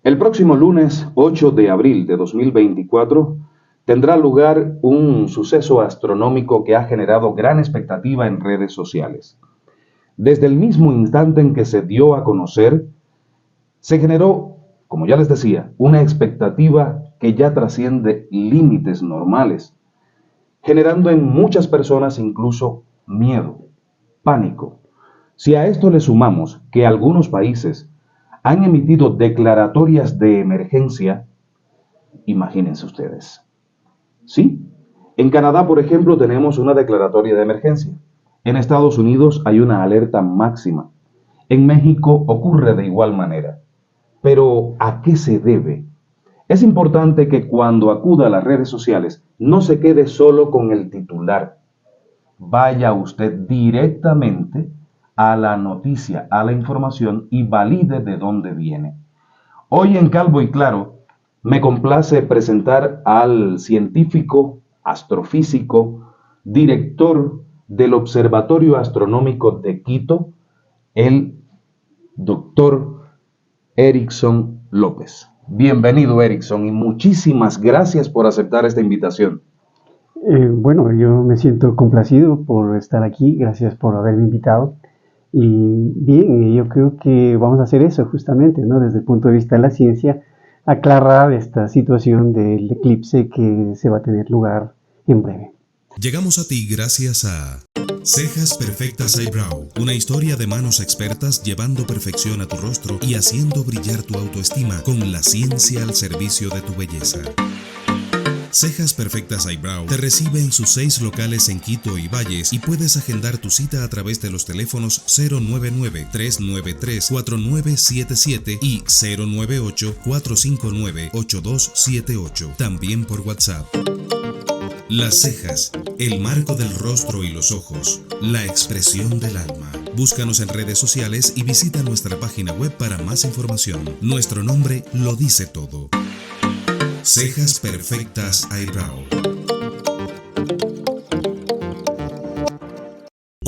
El próximo lunes 8 de abril de 2024 tendrá lugar un suceso astronómico que ha generado gran expectativa en redes sociales. Desde el mismo instante en que se dio a conocer, se generó, como ya les decía, una expectativa que ya trasciende límites normales, generando en muchas personas incluso miedo, pánico. Si a esto le sumamos que algunos países han emitido declaratorias de emergencia, imagínense ustedes. Sí, en Canadá, por ejemplo, tenemos una declaratoria de emergencia. En Estados Unidos hay una alerta máxima. En México ocurre de igual manera. Pero, ¿a qué se debe? Es importante que cuando acuda a las redes sociales no se quede solo con el titular. Vaya usted directamente a la noticia, a la información y valide de dónde viene. Hoy en Calvo y Claro me complace presentar al científico, astrofísico, director del Observatorio Astronómico de Quito, el doctor Erickson López. Bienvenido, Erickson, y muchísimas gracias por aceptar esta invitación. Bueno, yo me siento complacido por estar aquí, gracias por haberme invitado. Y bien, yo creo que vamos a hacer eso justamente, ¿no? Desde el punto de vista de la ciencia, aclarar esta situación del eclipse que se va a tener lugar en breve. Llegamos a ti gracias a Cejas Perfectas Eyebrow, una historia de manos expertas llevando perfección a tu rostro y haciendo brillar tu autoestima con la ciencia al servicio de tu belleza. Cejas Perfectas Eyebrow te recibe en sus 6 locales en Quito y Valles y puedes agendar tu cita a través de los teléfonos 099-393-4977 y 098-459-8278, también por WhatsApp. Las cejas, el marco del rostro y los ojos, la expresión del alma. Búscanos en redes sociales y visita nuestra página web para más información. Nuestro nombre lo dice todo. Cejas Perfectas Eyebrow.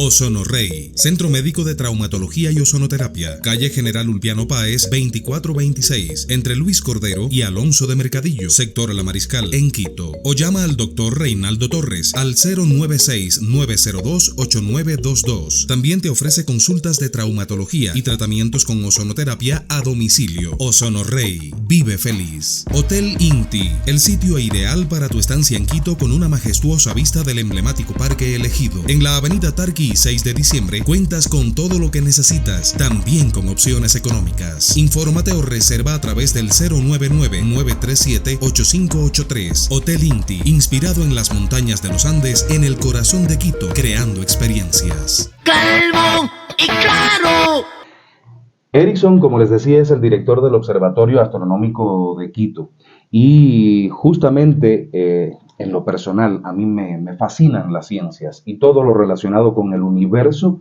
Ozonorrey, Centro Médico de Traumatología y Ozonoterapia, calle General Ulpiano Páez, 2426, entre Luis Cordero y Alonso de Mercadillo, sector La Mariscal, en Quito. O llama al doctor Reinaldo Torres al 096-902-8922. También te ofrece consultas de traumatología y tratamientos con ozonoterapia a domicilio. Ozonorrey, vive feliz. Hotel Inti, el sitio ideal para tu estancia en Quito con una majestuosa vista del emblemático Parque Elegido. En la avenida Tarqui 6 de diciembre cuentas con todo lo que necesitas, también con opciones económicas. Infórmate o reserva a través del 099-937-8583. Hotel Inti, inspirado en las montañas de los Andes, en el corazón de Quito, creando experiencias. ¡Calvo y Claro! Erickson, como les decía, es el director del Observatorio Astronómico de Quito. Y justamente en lo personal, a mí me fascinan las ciencias y todo lo relacionado con el universo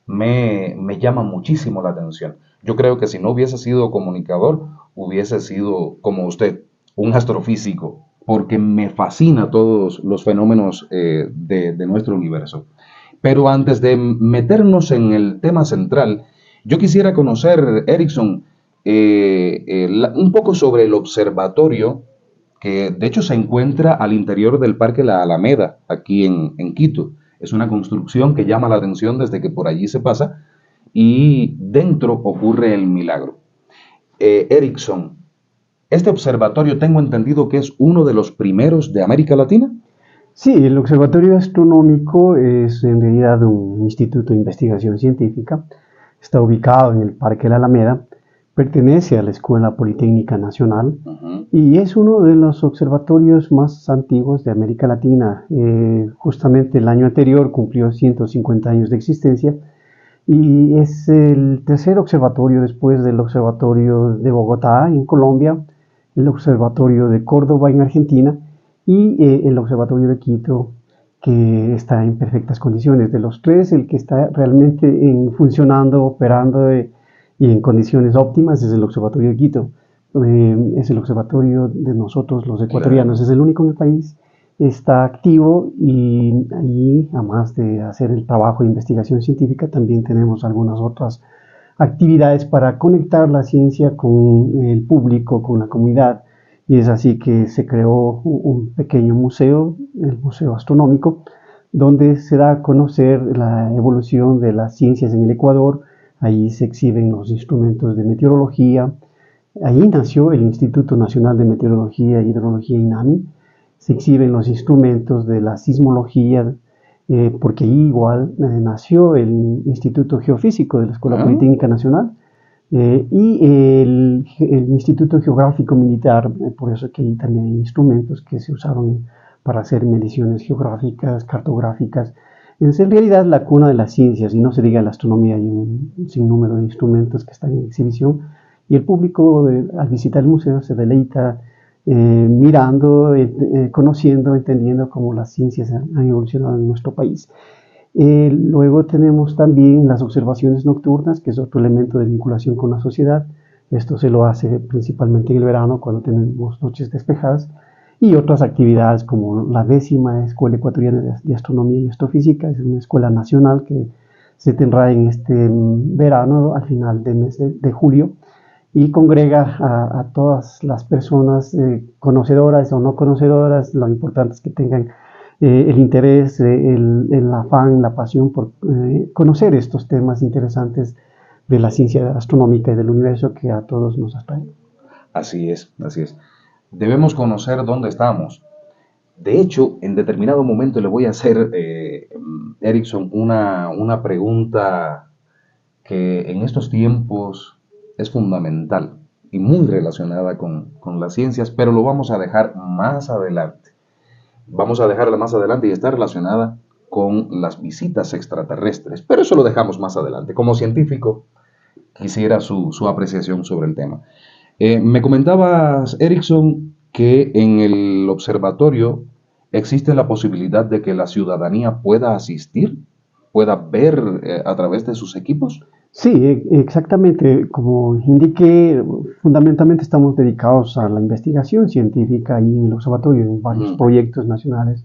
me llama muchísimo la atención. Yo creo que si no hubiese sido comunicador, hubiese sido como usted, un astrofísico, porque me fascina todos los fenómenos de nuestro universo. Pero antes de meternos en el tema central, yo quisiera conocer, Erickson, un poco sobre el observatorio que de hecho se encuentra al interior del Parque La Alameda, aquí en Quito. Es una construcción que llama la atención desde que por allí se pasa y dentro ocurre el milagro. Erickson, este observatorio tengo entendido que es uno de los primeros de América Latina. Sí, el Observatorio Astronómico es en realidad un instituto de investigación científica. Está ubicado en el Parque La Alameda, pertenece a la Escuela Politécnica Nacional y es uno de los observatorios más antiguos de América Latina. Justamente el año anterior cumplió 150 años de existencia y es el tercer observatorio después del Observatorio de Bogotá en Colombia, el Observatorio de Córdoba en Argentina y el Observatorio de Quito, que está en perfectas condiciones. De los tres, el que está realmente funcionando, operando y en condiciones óptimas es el Observatorio de Quito. Es el observatorio de nosotros, los ecuatorianos. Claro. Es el único en el país, está activo y ahí, además de hacer el trabajo de investigación científica, también tenemos algunas otras actividades para conectar la ciencia con el público, con la comunidad. Y es así que se creó un pequeño museo, el Museo Astronómico, donde se da a conocer la evolución de las ciencias en el Ecuador. Ahí se exhiben los instrumentos de meteorología. Ahí nació el Instituto Nacional de Meteorología e Hidrología INAMI. Se exhiben los instrumentos de la sismología, porque ahí igual nació el Instituto Geofísico de la Escuela Politécnica Nacional, y el Instituto Geográfico Militar, por eso que ahí también hay instrumentos que se usaron para hacer mediciones geográficas, cartográficas. Es en realidad la cuna de las ciencias, y no se diga la astronomía, hay un sinnúmero de instrumentos que están en exhibición, y el público al visitar el museo se deleita mirando, conociendo, entendiendo cómo las ciencias han evolucionado en nuestro país. Luego tenemos también las observaciones nocturnas, que es otro elemento de vinculación con la sociedad. Esto se lo hace principalmente en el verano, cuando tenemos noches despejadas, y otras actividades como la 10ª Escuela Ecuatoriana de Astronomía y Astrofísica. Es una escuela nacional que se tendrá en este verano, al final del mes de julio, y congrega a todas las personas conocedoras o no conocedoras. Lo importante es que tengan el interés, el afán, la pasión por conocer estos temas interesantes de la ciencia astronómica y del universo que a todos nos atrae. Así es, así es. Debemos conocer dónde estamos. De hecho, en determinado momento le voy a hacer, Erickson, una pregunta que en estos tiempos es fundamental y muy relacionada con las ciencias, pero lo vamos a dejar más adelante. Vamos a dejarla más adelante y está relacionada con las visitas extraterrestres, pero eso lo dejamos más adelante. Como científico, quisiera su apreciación sobre el tema. Me comentabas, Erickson, que en el observatorio existe la posibilidad de que la ciudadanía pueda asistir, pueda ver a través de sus equipos. Sí, exactamente. Como indiqué, fundamentalmente estamos dedicados a la investigación científica y en el observatorio, en varios proyectos nacionales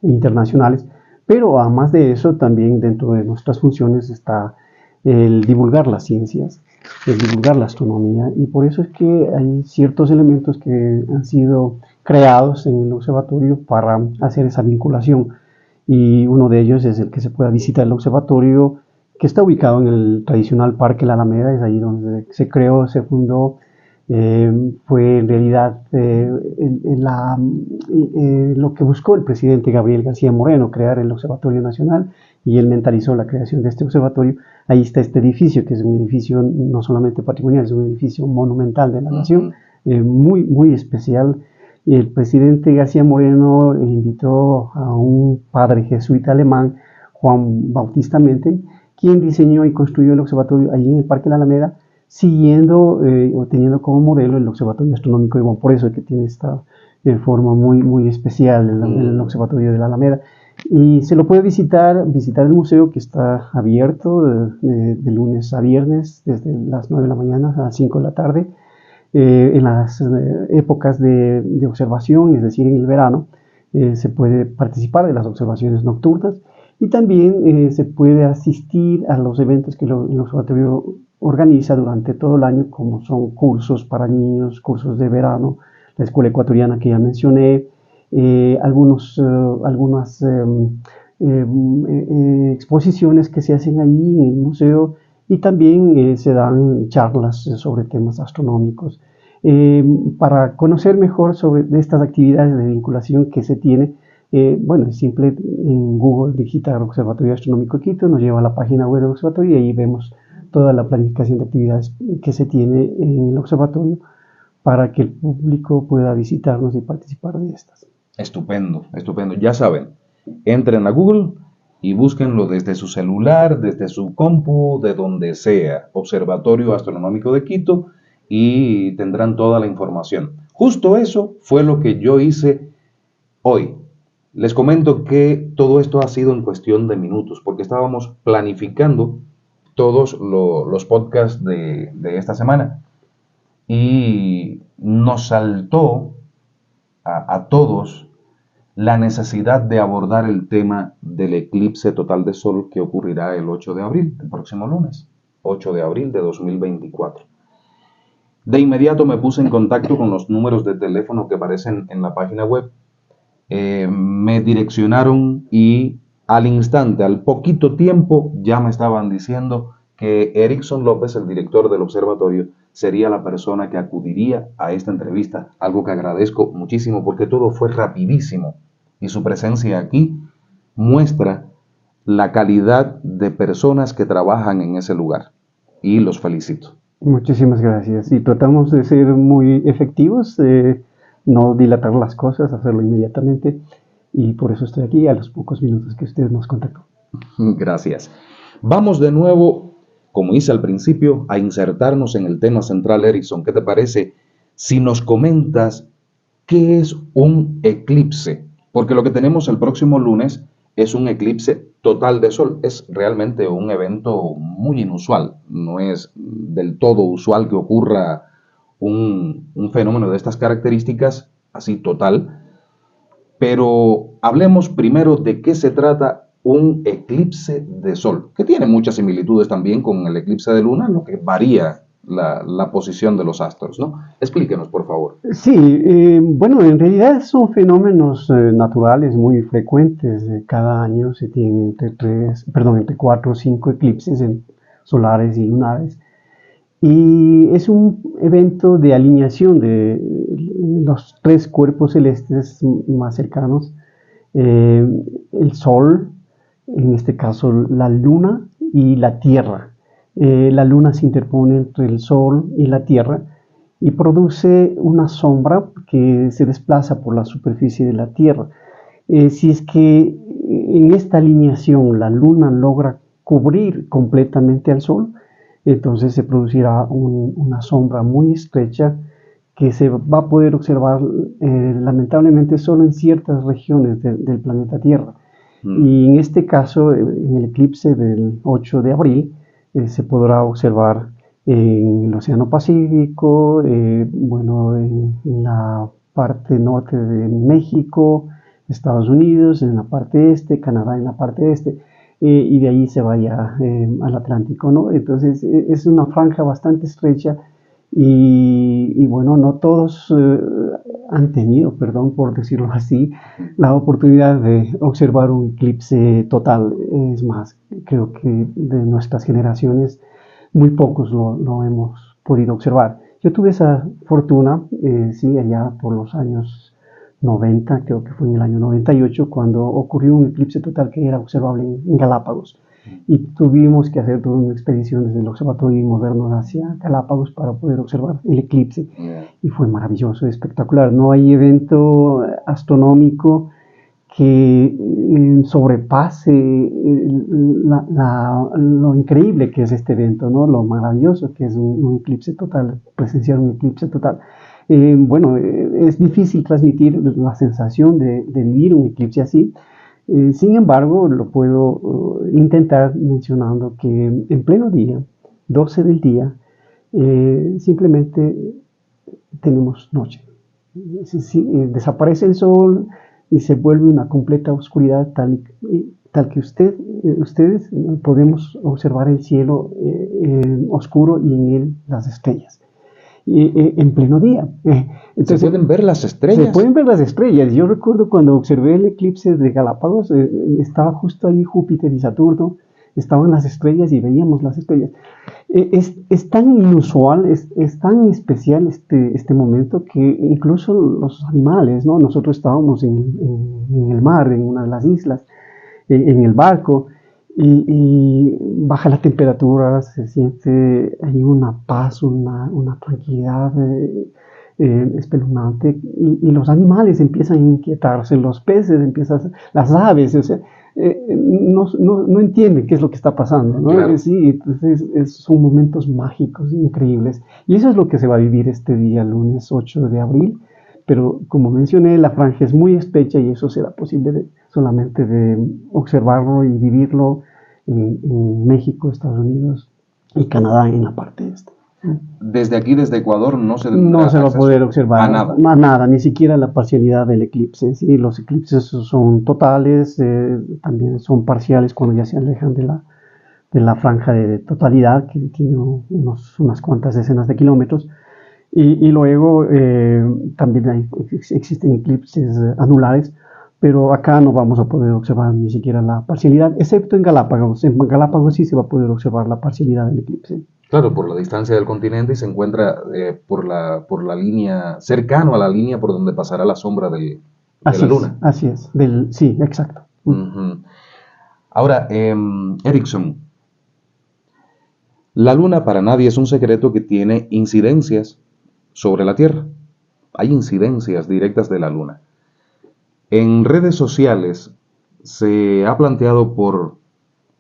e internacionales, pero además de eso, también dentro de nuestras funciones está el divulgar las ciencias, el divulgar la astronomía, y por eso es que hay ciertos elementos que han sido creados en el observatorio para hacer esa vinculación, y uno de ellos es el que se pueda visitar el observatorio, que está ubicado en el tradicional Parque La Alameda. Es ahí donde se creó, se fundó. Fue en realidad lo que buscó el presidente Gabriel García Moreno, crear el Observatorio Nacional, y él mentalizó la creación de este observatorio. Ahí está este edificio, que es un edificio no solamente patrimonial, es un edificio monumental de la nación, muy, muy especial. Y el presidente García Moreno invitó a un padre jesuita alemán, Juan Bautista Mente, quien diseñó y construyó el observatorio allí en el Parque La Alameda, siguiendo o teniendo como modelo el Observatorio Astronómico de Bonn. Por eso es que tiene esta forma muy, muy especial el Observatorio de La Alameda. Y se lo puede visitar el museo, que está abierto de lunes a viernes, desde las 9 de la mañana a las 5 de la tarde, en las épocas de observación, es decir, en el verano. Se puede participar de las observaciones nocturnas, y también se puede asistir a los eventos que el observatorio organiza durante todo el año, como son cursos para niños, cursos de verano, la escuela ecuatoriana que ya mencioné, algunas exposiciones que se hacen ahí en el museo, y también se dan charlas sobre temas astronómicos. Para conocer mejor sobre estas actividades de vinculación que se tiene, bueno, es simple, en Google digitar Observatorio Astronómico Quito, nos lleva a la página web del observatorio, y ahí vemos toda la planificación de actividades que se tiene en el observatorio para que el público pueda visitarnos y participar de estas. Estupendo, estupendo. Ya saben, entren a Google y búsquenlo desde su celular, desde su compu, de donde sea, Observatorio Astronómico de Quito, y tendrán toda la información. Justo eso fue lo que yo hice hoy. Les comento que todo esto ha sido en cuestión de minutos, porque estábamos planificando todos los podcasts de esta semana, y nos saltó a todos la necesidad de abordar el tema del eclipse total de sol que ocurrirá el 8 de abril, el próximo lunes, 8 de abril de 2024. De inmediato me puse en contacto con los números de teléfono que aparecen en la página web. Me direccionaron y al instante, al poquito tiempo, ya me estaban diciendo que Erickson López, el director del observatorio, sería la persona que acudiría a esta entrevista, algo que agradezco muchísimo porque todo fue rapidísimo y su presencia aquí muestra la calidad de personas que trabajan en ese lugar y los felicito. Muchísimas gracias. Y tratamos de ser muy efectivos, no dilatar las cosas, hacerlo inmediatamente. Y por eso estoy aquí a los pocos minutos que usted nos contactó. Gracias. Vamos de nuevo, como hice al principio, a insertarnos en el tema central, Erickson. ¿Qué te parece si nos comentas qué es un eclipse? Porque lo que tenemos el próximo lunes es un eclipse total de sol. Es realmente un evento muy inusual. No es del todo usual que ocurra un fenómeno de estas características así total. Pero hablemos primero de qué se trata un eclipse de sol, que tiene muchas similitudes también con el eclipse de luna, lo que varía la posición de los astros, ¿no? Explíquenos, por favor. Sí, bueno, en realidad son fenómenos naturales muy frecuentes. Cada año se tienen entre 4 o 5 eclipses solares y lunares. Y es un evento de alineación de los 3 cuerpos celestes más cercanos. El Sol, en este caso la Luna y la Tierra. La Luna se interpone entre el Sol y la Tierra y produce una sombra que se desplaza por la superficie de la Tierra. Si es que en esta alineación la Luna logra cubrir completamente al Sol, entonces se producirá una sombra muy estrecha que se va a poder observar lamentablemente solo en ciertas regiones del planeta Tierra. Y en este caso, en el eclipse del 8 de abril, se podrá observar en el Océano Pacífico, en la parte norte de México, Estados Unidos, en la parte este, Canadá en la parte este, y de ahí se vaya al Atlántico, ¿no? Entonces es una franja bastante estrecha y bueno, no todos han tenido, perdón por decirlo así, la oportunidad de observar un eclipse total. Es más, creo que de nuestras generaciones muy pocos lo hemos podido observar. Yo tuve esa fortuna, sí, allá por los años 90, creo que fue en el año 98, cuando ocurrió un eclipse total que era observable en Galápagos. Y tuvimos que hacer toda una expedición desde el observatorio y movernos hacia Galápagos para poder observar el eclipse. Y fue maravilloso, espectacular. No hay evento astronómico que sobrepase lo increíble que es este evento, ¿no? Lo maravilloso que es un eclipse total, presenciar un eclipse total. Es difícil transmitir la sensación de vivir un eclipse así. Sin embargo, lo puedo intentar mencionando que en pleno día, 12 del día, simplemente tenemos noche. Desaparece el sol y se vuelve una completa oscuridad tal que ustedes podemos observar el cielo oscuro y en él las estrellas. En pleno día. Entonces, ¿se pueden ver las estrellas? Se pueden ver las estrellas. Yo recuerdo cuando observé el eclipse de Galápagos, estaba justo ahí Júpiter y Saturno, estaban las estrellas y veíamos las estrellas. Es tan inusual, es tan especial este momento que incluso los animales, ¿no? Nosotros estábamos en el mar, en una de las islas, en el barco, y baja la temperatura, se siente ahí una paz, una tranquilidad espeluznante, y los animales empiezan a inquietarse, los peces las aves, o sea, no entienden qué es lo que está pasando, ¿no? Claro. Sí, entonces son momentos mágicos, increíbles, y eso es lo que se va a vivir este día, lunes 8 de abril, pero como mencioné, la franja es muy estrecha y eso será posible solamente de observarlo y vivirlo en México, Estados Unidos y Canadá en la parte este. Desde aquí, desde Ecuador, no se va a poder observar a nada, ni siquiera la parcialidad del eclipse. ¿Sí? Los eclipses son totales, también son parciales cuando ya se alejan de la franja de totalidad, que tiene unas cuantas decenas de kilómetros. Y luego también existen eclipses anulares, pero acá no vamos a poder observar ni siquiera la parcialidad, excepto en Galápagos. En Galápagos sí se va a poder observar la parcialidad del eclipse. Claro, por la distancia del continente y se encuentra por la línea, cercano a la línea por donde pasará la sombra de la luna. Así es, sí, exacto. Uh-huh. Ahora, Erickson, la luna para nadie es un secreto que tiene incidencias sobre la Tierra. Hay incidencias directas de la luna. En redes sociales se ha planteado por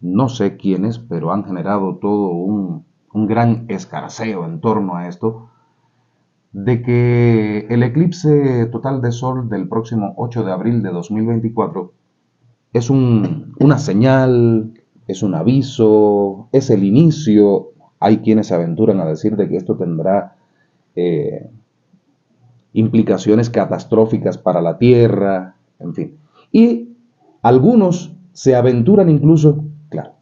no sé quiénes, pero han generado todo un gran escarceo en torno a esto, de que el eclipse total de sol del próximo 8 de abril de 2024 es una señal, es un aviso, es el inicio. Hay quienes se aventuran a decir de que esto tendrá implicaciones catastróficas para la Tierra, en fin. Y algunos se aventuran incluso, claro,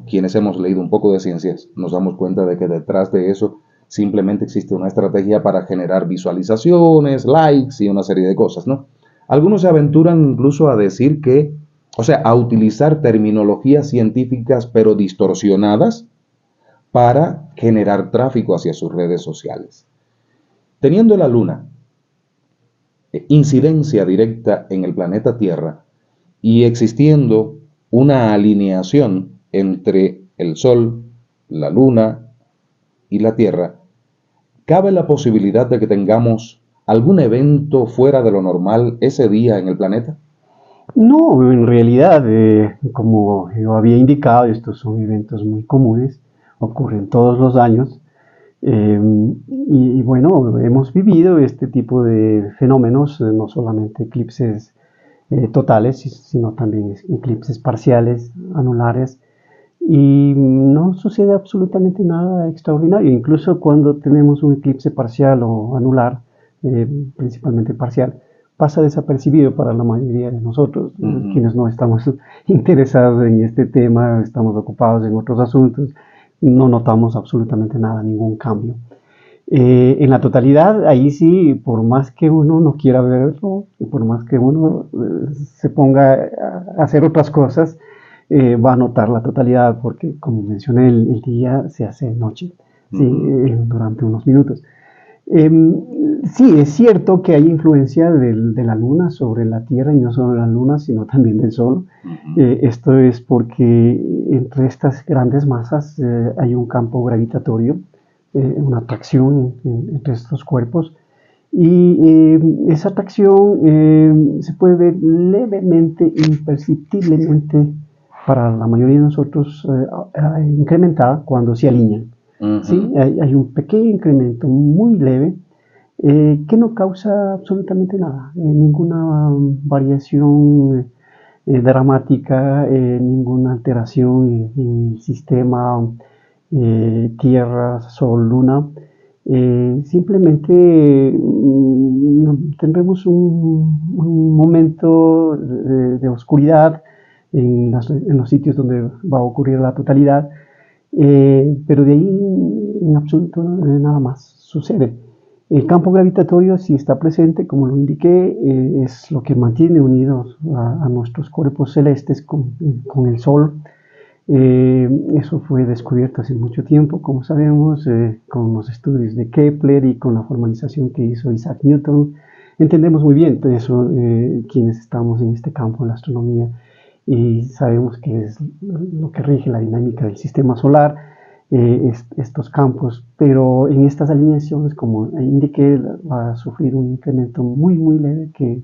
quienes hemos leído un poco de ciencias, nos damos cuenta de que detrás de eso simplemente existe una estrategia para generar visualizaciones, likes y una serie de cosas, ¿no? Algunos se aventuran incluso a decir que, o sea, a utilizar terminologías científicas pero distorsionadas para generar tráfico hacia sus redes sociales. Teniendo la Luna incidencia directa en el planeta Tierra y existiendo una alineación entre el Sol, la Luna y la Tierra, ¿cabe la posibilidad de que tengamos algún evento fuera de lo normal ese día en el planeta? No, en realidad, como yo había indicado, estos son eventos muy comunes, ocurren todos los años. Y bueno, hemos vivido este tipo de fenómenos, no solamente eclipses totales, sino también eclipses parciales, anulares, y no sucede absolutamente nada extraordinario. Incluso cuando tenemos un eclipse parcial o anular, principalmente parcial, pasa desapercibido para la mayoría de nosotros, quienes no estamos interesados en este tema, estamos ocupados en otros asuntos, no notamos absolutamente nada, ningún cambio. En la totalidad, ahí sí, por más que uno no quiera verlo, por más que uno se ponga a hacer otras cosas, va a notar la totalidad, porque como mencioné, el día se hace noche, ¿sí? Durante unos minutos. Sí, es cierto que hay influencia de la Luna sobre la Tierra, y no solo la Luna, sino también del Sol. Esto es porque entre estas grandes masas hay un campo gravitatorio, una atracción entre estos cuerpos, y esa atracción se puede ver levemente, imperceptiblemente para la mayoría de nosotros incrementada cuando se alinean. ¿Sí? Hay un pequeño incremento muy leve que no causa absolutamente nada, ninguna variación dramática, ninguna alteración en el sistema Tierra, Sol, Luna. Simplemente tendremos un momento de oscuridad en los sitios donde va a ocurrir la totalidad. Pero de ahí en absoluto nada más sucede. El campo gravitatorio sí está presente, como lo indiqué, es lo que mantiene unidos a nuestros cuerpos celestes con el Sol. Eso fue descubierto hace mucho tiempo, como sabemos, con los estudios de Kepler y con la formalización que hizo Isaac Newton. Entendemos muy bien eso, quienes estamos en este campo de la astronomía, y sabemos que es lo que rige la dinámica del sistema solar, estos campos, pero en estas alineaciones, como indiqué, va a sufrir un incremento muy muy leve que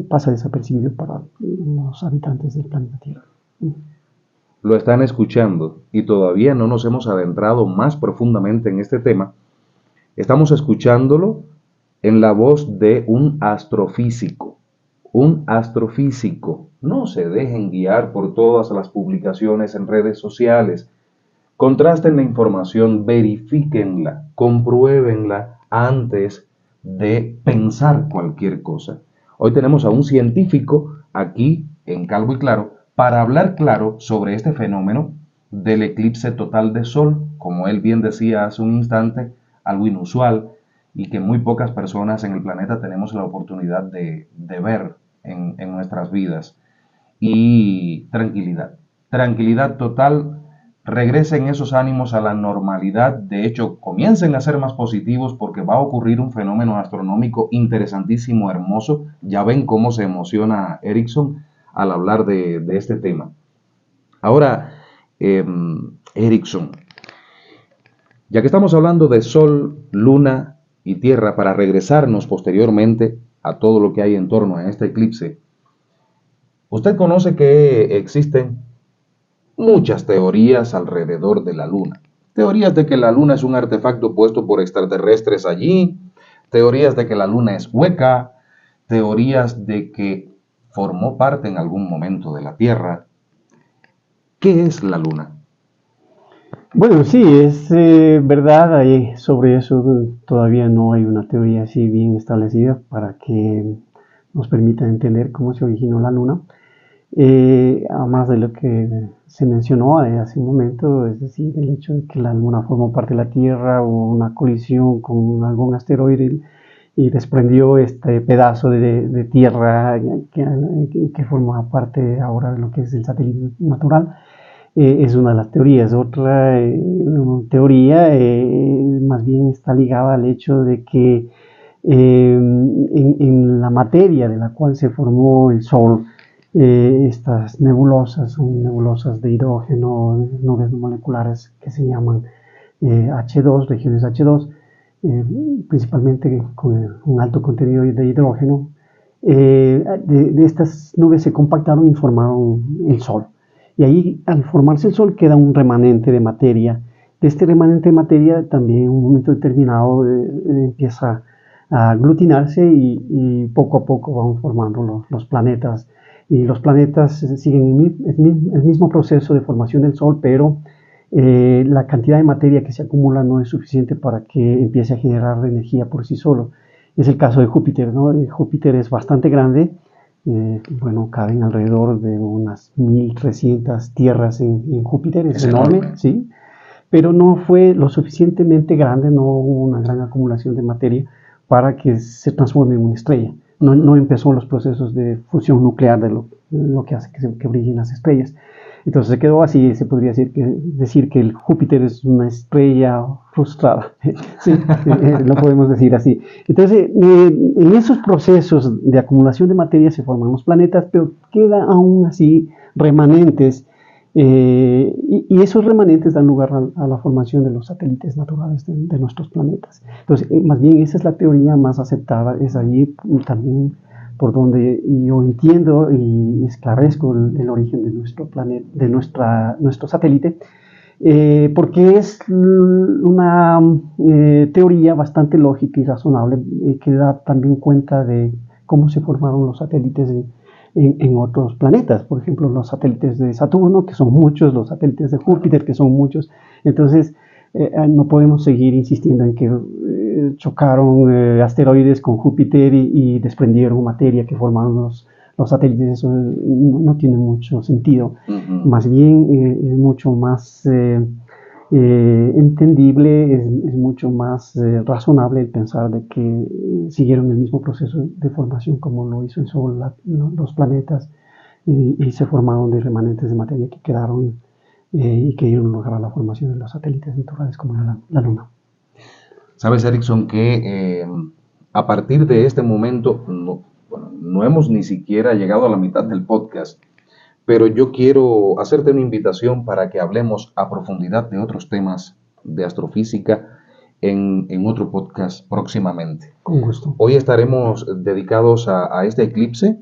pasa desapercibido para los habitantes del planeta Tierra. Lo están escuchando y todavía no nos hemos adentrado más profundamente en este tema. Estamos escuchándolo en la voz de un astrofísico. Un astrofísico. No se dejen guiar por todas las publicaciones en redes sociales. Contrasten la información, verifíquenla, compruébenla antes de pensar cualquier cosa. Hoy tenemos a un científico aquí en Calvo y Claro para hablar claro sobre este fenómeno del eclipse total de sol, como él bien decía hace un instante, algo inusual y que muy pocas personas en el planeta tenemos la oportunidad de ver en nuestras vidas. Y tranquilidad total, regresen esos ánimos a la normalidad, de hecho comiencen a ser más positivos porque va a ocurrir un fenómeno astronómico interesantísimo, hermoso. Ya ven cómo se emociona Erickson al hablar de este tema. Ahora, Erickson, ya que estamos hablando de Sol, Luna y Tierra, para regresarnos posteriormente a todo lo que hay en torno a este eclipse, usted conoce que existen muchas teorías alrededor de la Luna. Teorías de que la Luna es un artefacto puesto por extraterrestres allí, teorías de que la Luna es hueca, teorías de que formó parte en algún momento de la Tierra. ¿Qué es la Luna? Bueno, sí, es verdad, sobre eso todavía no hay una teoría así bien establecida para que nos permita entender cómo se originó la Luna. Además de lo que se mencionó hace un momento, es decir, el hecho de que la Luna formó parte de la Tierra o una colisión con algún asteroide y desprendió este pedazo de Tierra que forma parte ahora de lo que es el satélite natural. Es una de las teorías. Otra teoría más bien está ligada al hecho de que en la materia de la cual se formó el Sol, estas nebulosas son nebulosas de hidrógeno, nubes moleculares que se llaman H2, regiones H2, principalmente con un alto contenido de hidrógeno. De estas nubes se compactaron y formaron el Sol. Y ahí, al formarse el Sol, queda un remanente de materia. De este remanente de materia, también en un momento determinado empieza a aglutinarse y poco a poco van formando los planetas. Y los planetas siguen el mismo proceso de formación del Sol, pero la cantidad de materia que se acumula no es suficiente para que empiece a generar energía por sí solo. Es el caso de Júpiter, ¿no? Júpiter es bastante grande. Bueno, caben alrededor de unas 1.300 tierras en Júpiter, es enorme, sí, pero no fue lo suficientemente grande, no hubo una gran acumulación de materia para que se transforme en una estrella. No empezó los procesos de fusión nuclear de lo que hace que brillen las estrellas. Entonces se quedó así, se podría decir que el Júpiter es una estrella frustrada, sí, lo podemos decir así. Entonces, en esos procesos de acumulación de materia se forman los planetas, pero quedan aún así remanentes, y esos remanentes dan lugar a la formación de los satélites naturales de nuestros planetas. Entonces, más bien esa es la teoría más aceptada, es allí también por donde yo entiendo y esclarezco el origen de nuestro planeta, de nuestro satélite, porque es una teoría bastante lógica y razonable que da también cuenta de cómo se formaron los satélites en otros planetas, por ejemplo los satélites de Saturno, que son muchos, los satélites de Júpiter, que son muchos. Entonces no podemos seguir insistiendo en que chocaron asteroides con Júpiter y desprendieron materia que formaron los satélites. Eso no tiene mucho sentido. Más bien es mucho más entendible, es mucho más razonable el pensar de que siguieron el mismo proceso de formación como lo hizo el Sol, los planetas, y se formaron de remanentes de materia que quedaron y que dieron lugar a la formación de los satélites naturales como la Luna. Sabes, Erickson, que a partir de este momento no hemos ni siquiera llegado a la mitad del podcast, pero yo quiero hacerte una invitación para que hablemos a profundidad de otros temas de astrofísica en otro podcast próximamente. Con gusto. Hoy estaremos dedicados a este eclipse,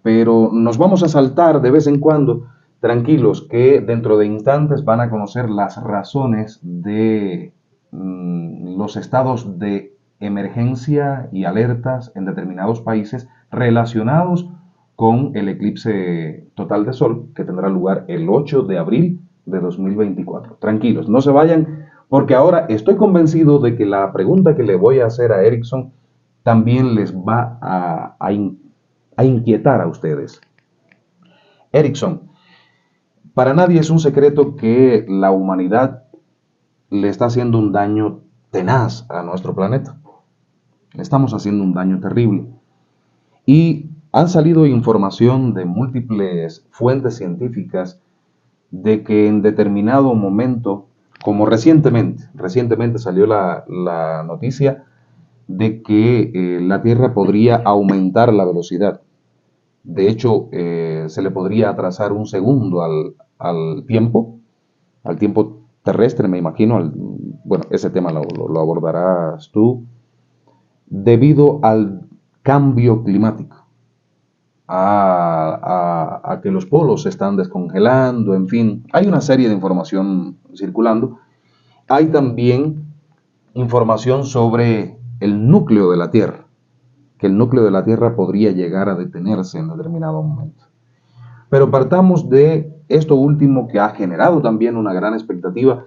pero nos vamos a saltar de vez en cuando. Tranquilos, que dentro de instantes van a conocer las razones de los estados de emergencia y alertas en determinados países relacionados con el eclipse total de Sol que tendrá lugar el 8 de abril de 2024. Tranquilos, no se vayan, porque ahora estoy convencido de que la pregunta que le voy a hacer a Erickson también les va a inquietar a ustedes. Erickson, Para nadie es un secreto que la humanidad le está haciendo un daño tenaz a nuestro planeta. Le estamos haciendo un daño terrible. Y han salido información de múltiples fuentes científicas de que en determinado momento, como recientemente salió la noticia de que la Tierra podría aumentar la velocidad. De hecho, se le podría atrasar un segundo al tiempo terrestre, me imagino. Bueno, ese tema lo abordarás tú, debido al cambio climático, a que los polos se están descongelando, en fin, hay una serie de información circulando. Hay también información sobre el núcleo de la Tierra, que el núcleo de la Tierra podría llegar a detenerse en determinado momento. Pero partamos de esto último, que ha generado también una gran expectativa,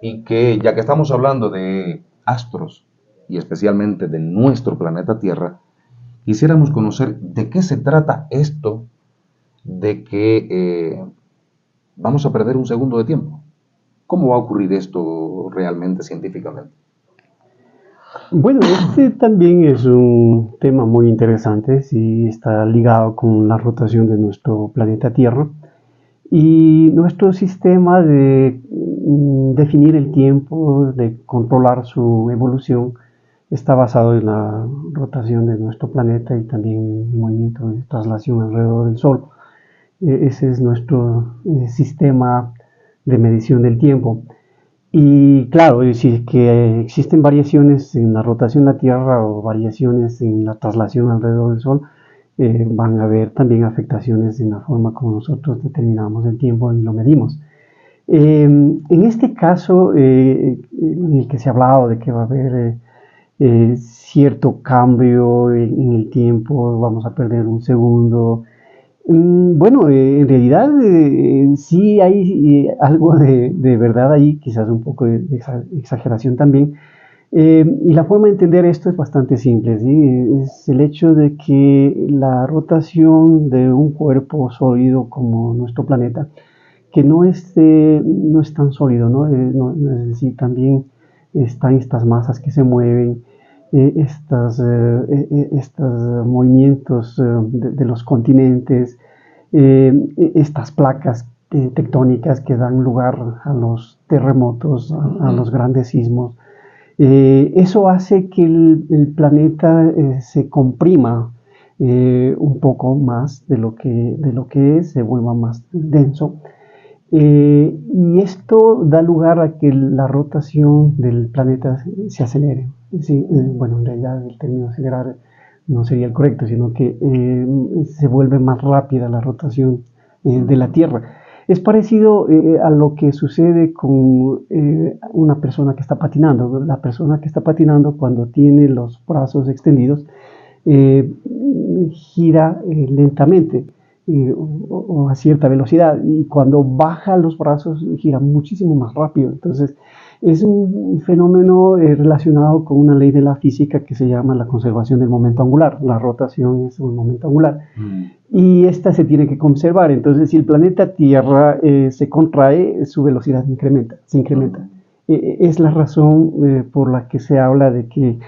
y que, ya que estamos hablando de astros y especialmente de nuestro planeta Tierra, quisiéramos conocer de qué se trata esto de que vamos a perder un segundo de tiempo. ¿Cómo va a ocurrir esto realmente científicamente? Bueno, este también es un tema muy interesante, sí, está ligado con la rotación de nuestro planeta Tierra y nuestro sistema de definir el tiempo, de controlar su evolución, está basado en la rotación de nuestro planeta y también en el movimiento de traslación alrededor del Sol. Ese es nuestro sistema de medición del tiempo. Y claro, si que existen variaciones en la rotación de la Tierra o variaciones en la traslación alrededor del Sol, van a haber también afectaciones en la forma como nosotros determinamos el tiempo y lo medimos. En este caso, en el que se ha hablado de que va a haber cierto cambio en el tiempo, vamos a perder un segundo. Bueno, en realidad sí hay algo de verdad ahí, quizás un poco de exageración también. Y la forma de entender esto es bastante simple, ¿sí? Es el hecho de que la rotación de un cuerpo sólido como nuestro planeta, que no es tan sólido, ¿no? Es decir, también están estas masas que se mueven, estos movimientos de los continentes, estas placas tectónicas que dan lugar a los terremotos, a los grandes sismos. Eso hace que el planeta se comprima un poco más de lo que es, se vuelva más denso. Y esto da lugar a que la rotación del planeta se acelere. Sí, bueno, en realidad el término acelerar no sería el correcto, sino que se vuelve más rápida la rotación de la Tierra. Es parecido a lo que sucede con una persona que está patinando. La persona que está patinando, cuando tiene los brazos extendidos, gira lentamente o a cierta velocidad, y cuando baja los brazos gira muchísimo más rápido. Entonces es un fenómeno relacionado con una ley de la física que se llama la conservación del momento angular. La rotación es un momento angular y esta se tiene que conservar. Entonces, si el planeta Tierra se contrae, su velocidad se incrementa. Es la razón por la que se habla de que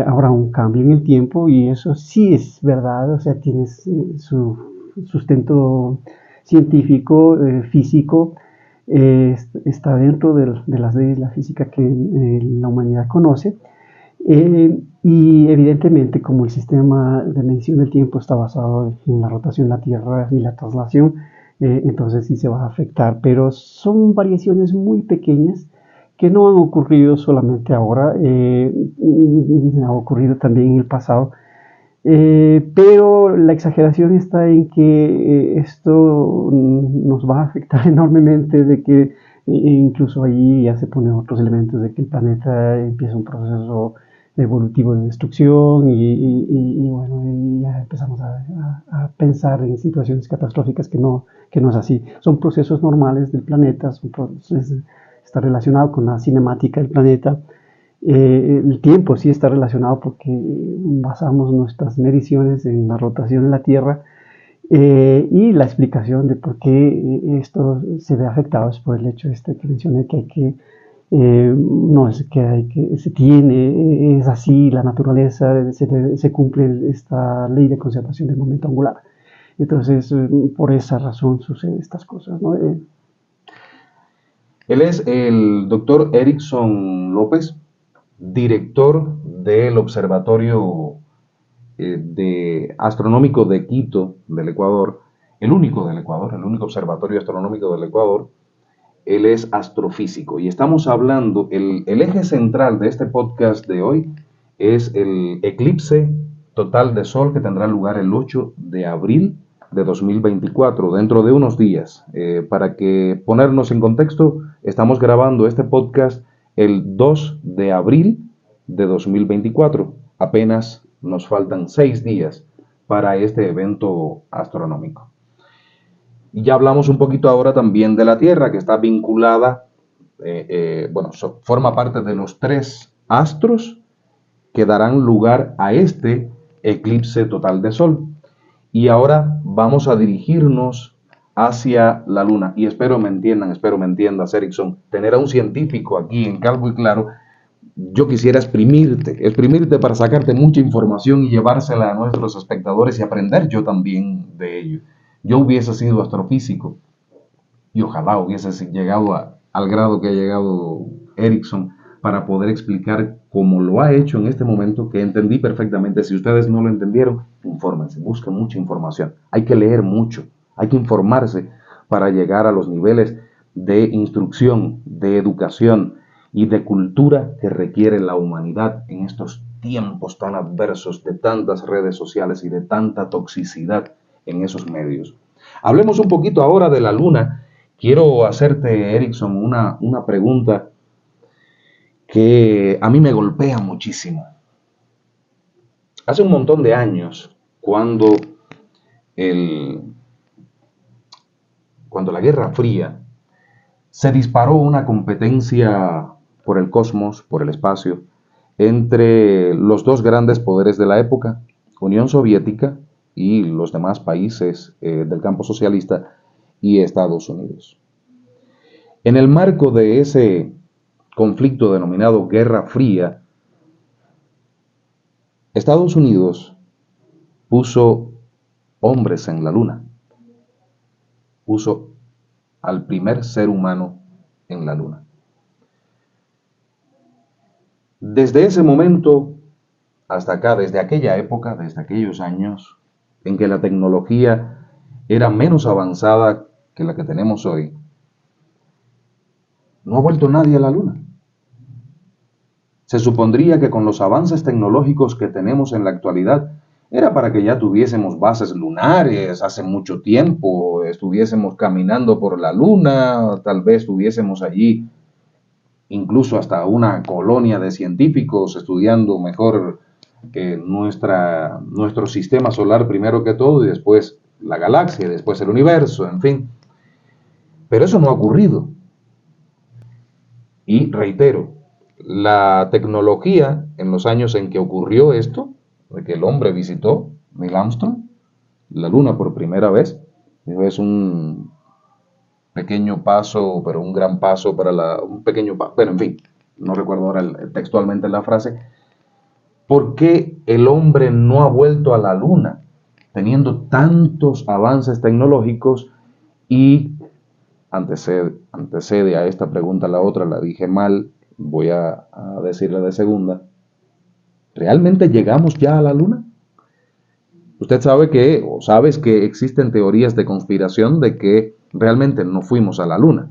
habrá un cambio en el tiempo, y eso sí es verdad, o sea, tiene su sustento científico, físico. Está dentro de las leyes de la física que la humanidad conoce, y evidentemente, como el sistema de medición del tiempo está basado en la rotación de la Tierra y la traslación, entonces sí se va a afectar, pero son variaciones muy pequeñas que no han ocurrido solamente ahora, ha ocurrido también en el pasado. Pero la exageración está en que esto nos va a afectar enormemente, de que incluso allí ya se ponen otros elementos de que el planeta empieza un proceso evolutivo de destrucción y bueno, y ya empezamos a pensar en situaciones catastróficas que no es así. Son procesos normales del planeta, está relacionado con la cinemática del planeta. El tiempo sí está relacionado porque basamos nuestras mediciones en la rotación de la Tierra, Y la explicación de por qué esto se ve afectado es por el hecho que mencioné, que hay que no es que hay que se tiene, es así la naturaleza, se cumple esta ley de conservación del momento angular. Entonces, por esa razón suceden estas cosas, ¿no? Él es el doctor Erickson López, director del Observatorio Astronómico de Quito, del Ecuador, el único del Ecuador, el único observatorio astronómico del Ecuador. Él es astrofísico y estamos hablando, el eje central de este podcast de hoy es el eclipse total de Sol que tendrá lugar el 8 de abril de 2024, dentro de unos días. Para que ponernos en contexto, estamos grabando este podcast el 2 de abril de 2024. Apenas nos faltan 6 días para este evento astronómico. Y ya hablamos un poquito ahora también de la Tierra, que está vinculada, forma parte de los 3 astros que darán lugar a este eclipse total de Sol. Y ahora vamos a dirigirnos hacia la Luna. Y espero me entiendas, Erickson, tener a un científico aquí en Calvo y Claro. Yo quisiera exprimirte para sacarte mucha información y llevársela a nuestros espectadores y aprender yo también de ello. Yo hubiese sido astrofísico y ojalá hubiese llegado al grado que ha llegado Erickson para poder explicar cómo lo ha hecho en este momento, que entendí perfectamente. Si ustedes no lo entendieron, infórmense, busquen mucha información. Hay que leer mucho, hay que informarse para llegar a los niveles de instrucción, de educación y de cultura que requiere la humanidad en estos tiempos tan adversos de tantas redes sociales y de tanta toxicidad en esos medios. Hablemos un poquito ahora de la Luna. Quiero hacerte, Erickson, una pregunta que a mí me golpea muchísimo. Hace un montón de años, cuando la Guerra Fría, se disparó una competencia por el cosmos, por el espacio, entre los 2 grandes poderes de la época, Unión Soviética y los demás países del campo socialista y Estados Unidos. En el marco de ese conflicto denominado Guerra Fría, Estados Unidos puso hombres en la Luna, puso al primer ser humano en la Luna. Desde ese momento hasta acá, desde aquella época, desde aquellos años en que la tecnología era menos avanzada que la que tenemos hoy, no ha vuelto nadie a la Luna. Se supondría que con los avances tecnológicos que tenemos en la actualidad, era para que ya tuviésemos bases lunares hace mucho tiempo, estuviésemos caminando por la Luna, tal vez tuviésemos allí incluso hasta una colonia de científicos estudiando mejor nuestro sistema solar primero que todo y después la galaxia, y después el universo, en fin. Pero eso no ha ocurrido. Y reitero, la tecnología en los años en que ocurrió esto, de que el hombre visitó, Neil Armstrong, la Luna por primera vez, es un pequeño paso, pero un gran paso para un pequeño paso, bueno, en fin, no recuerdo ahora textualmente la frase. ¿Por qué el hombre no ha vuelto a la Luna, teniendo tantos avances tecnológicos? Y antecede a esta pregunta la otra, la dije mal, voy a decirla de segunda. ¿Realmente llegamos ya a la Luna? Usted sabes que existen teorías de conspiración de que realmente no fuimos a la Luna,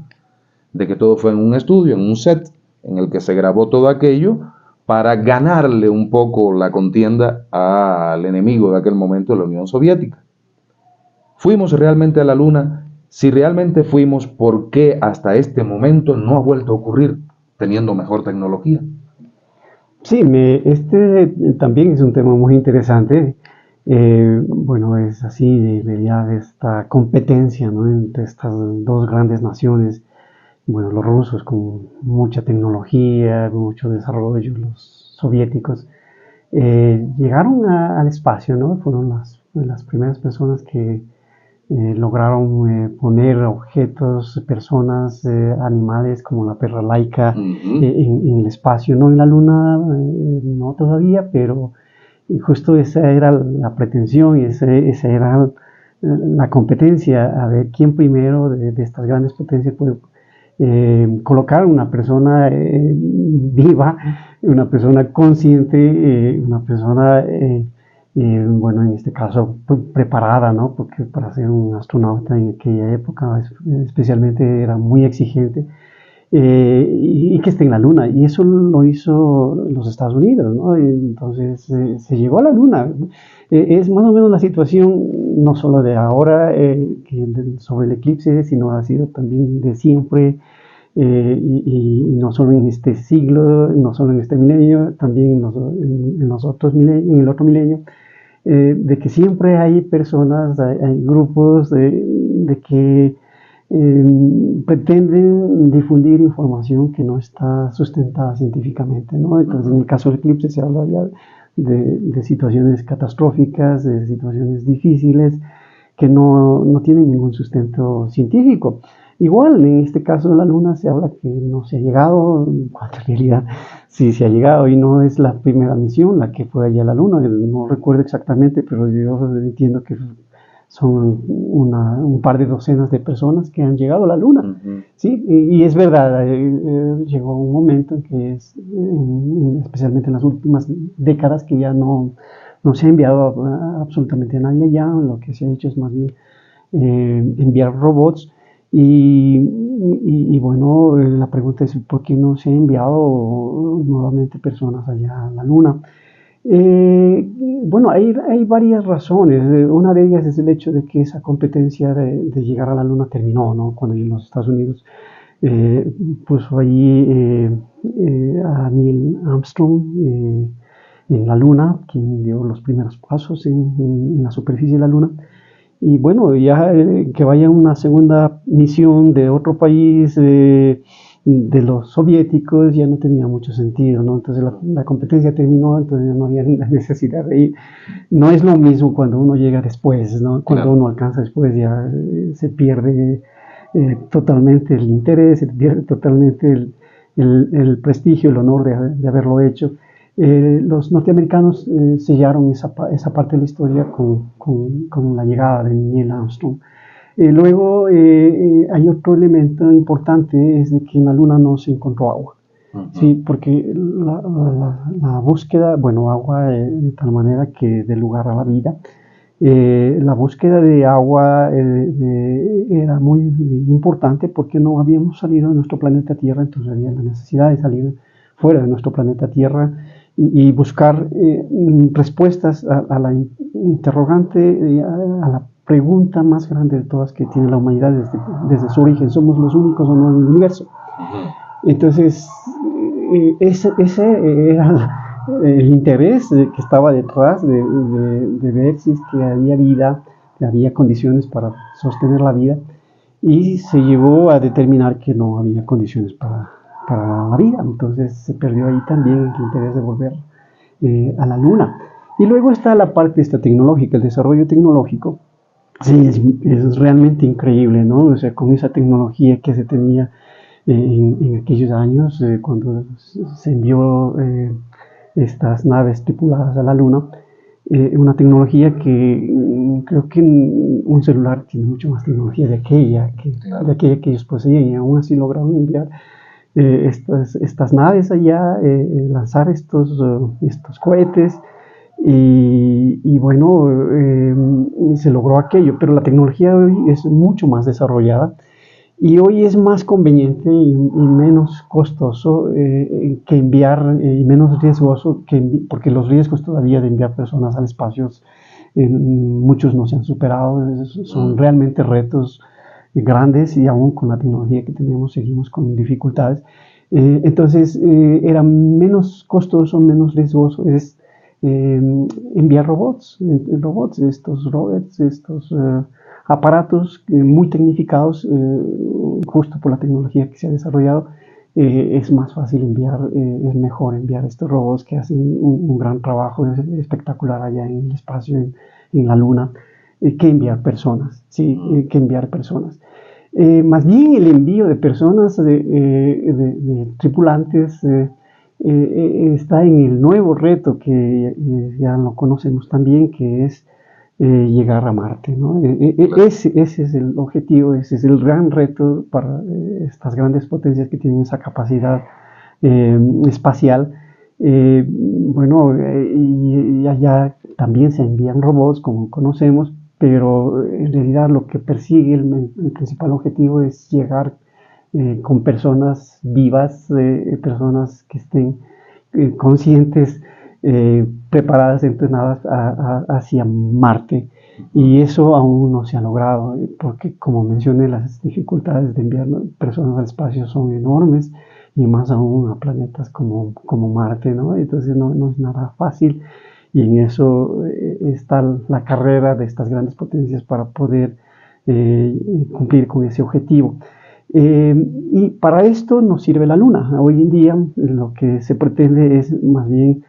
de que todo fue en un estudio, en un set, en el que se grabó todo aquello para ganarle un poco la contienda al enemigo de aquel momento, la Unión Soviética. ¿Fuimos realmente a la Luna? Si realmente fuimos, ¿por qué hasta este momento no ha vuelto a ocurrir, teniendo mejor tecnología? Sí, este también es un tema muy interesante. Bueno, es así, de realidad, esta competencia, ¿no?, entre estas 2 grandes naciones. Bueno, los rusos con mucha tecnología, mucho desarrollo, los soviéticos llegaron al espacio, ¿no? Fueron las primeras personas que lograron poner objetos, personas, animales como la perra Laika en el espacio, no en la Luna, no todavía, pero justo esa era la pretensión y esa era la competencia, a ver quién primero de estas grandes potencias puede colocar una persona viva, una persona consciente, una persona bueno, en este caso preparada, ¿no? Porque para ser un astronauta en aquella época especialmente era muy exigente, y que esté en la Luna, y eso lo hizo los Estados Unidos, ¿no? Entonces se llegó a la Luna. Es más o menos la situación no solo de ahora sobre el eclipse, sino ha sido también de siempre, y no solo en este siglo, no solo en este milenio, también en los otros milenios, en el otro milenio, de que siempre hay personas, hay grupos de que pretenden difundir información que no está sustentada científicamente, ¿no? Entonces, en el caso del eclipse se habla ya de situaciones catastróficas, de situaciones difíciles que no tienen ningún sustento científico. Igual, en este caso de la Luna se habla que no se ha llegado, cuando en realidad sí se ha llegado, y no es la primera misión la que fue allá a la Luna, no recuerdo exactamente, pero yo entiendo que son un par de docenas de personas que han llegado a la Luna, ¿sí? Y es verdad, llegó un momento en que especialmente en las últimas décadas, que ya no se ha enviado absolutamente a nadie allá. Lo que se ha hecho es más bien enviar robots. Y bueno, la pregunta es ¿por qué no se ha enviado nuevamente personas allá a la Luna? Bueno, hay varias razones. Una de ellas es el hecho de que esa competencia de llegar a la Luna terminó, ¿no? Cuando los Estados Unidos puso allí a Neil Armstrong en la Luna, quien dio los primeros pasos en la superficie de la Luna. Y bueno, ya que vaya una segunda misión de otro país, de los soviéticos, ya no tenía mucho sentido, ¿no? Entonces la competencia terminó, entonces no había la necesidad de ir. No es lo mismo cuando uno llega después, ¿no? Cuando Claro. uno alcanza después ya se pierde totalmente el interés, se pierde totalmente el prestigio, el honor de haberlo hecho. Los norteamericanos sellaron esa parte de la historia con la llegada de Neil Armstrong. Luego hay otro elemento importante, es de que en la Luna no se encontró agua. Sí, porque la búsqueda, bueno, agua de tal manera que dé lugar a la vida. La búsqueda de agua era muy importante porque no habíamos salido de nuestro planeta Tierra, entonces había la necesidad de salir fuera de nuestro planeta Tierra y buscar respuestas a la interrogante, a la pregunta más grande de todas que tiene la humanidad desde su origen. ¿Somos los únicos o no en el universo? Entonces, ese era el interés que estaba detrás de ver si es que había vida, que había condiciones para sostener la vida, y se llegó a determinar que no había condiciones para la vida. Entonces se perdió ahí también el interés de volver a la Luna. Y luego está la parte tecnológica, el desarrollo tecnológico. Sí, es realmente increíble, ¿no? O sea, con esa tecnología que se tenía en aquellos años, cuando se envió estas naves tripuladas a la Luna, una tecnología que creo que un celular tiene mucho más tecnología de aquella que ellos poseían, y aún así lograron enviar estas naves allá, lanzar estos cohetes, y bueno, se logró aquello, pero la tecnología hoy es mucho más desarrollada y hoy es más conveniente y menos costoso que enviar, y menos riesgoso, porque los riesgos todavía de enviar personas al espacio, muchos no se han superado, son realmente retos grandes, y aún con la tecnología que tenemos seguimos con dificultades. Entonces era menos costoso, menos riesgoso enviar robots, estos aparatos muy tecnificados, justo por la tecnología que se ha desarrollado. Es más fácil enviar, es mejor enviar estos robots que hacen un gran trabajo espectacular allá en el espacio, en la Luna. que enviar personas, ¿sí? Que enviar personas. Más bien el envío de personas, de tripulantes, está en el nuevo reto que ya lo conocemos también, que es llegar a Marte, ¿no? Ese es el objetivo, ese es el gran reto para estas grandes potencias que tienen esa capacidad espacial. Y allá también se envían robots, como conocemos, pero en realidad lo que persigue el principal objetivo es llegar con personas vivas, personas que estén conscientes, preparadas, entrenadas hacia Marte. Y eso aún no se ha logrado, porque como mencioné, las dificultades de enviar personas al espacio son enormes, y más aún a planetas como Marte, ¿no? Entonces no es nada fácil, y en eso está la carrera de estas grandes potencias para poder cumplir con ese objetivo. Y para esto nos sirve la Luna. Hoy en día lo que se pretende es más bien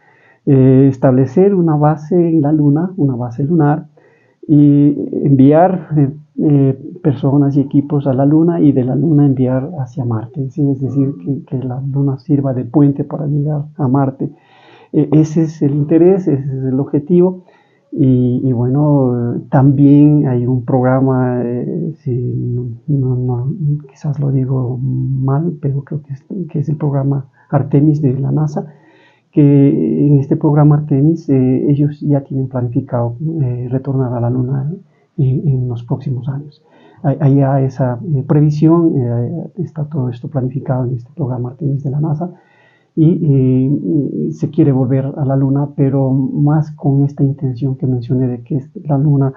establecer una base en la Luna, una base lunar, y enviar personas y equipos a la Luna, y de la Luna enviar hacia Marte, ¿sí? Es decir, que la Luna sirva de puente para llegar a Marte. Ese es el interés, ese es el objetivo. Y bueno, también hay un programa, quizás lo digo mal, pero creo que es el programa Artemis de la NASA, que en este programa Artemis ellos ya tienen planificado retornar a la Luna en los próximos años. Hay ya esa previsión, está todo esto planificado en este programa Artemis de la NASA, y se quiere volver a la Luna, pero más con esta intención que mencioné de que la Luna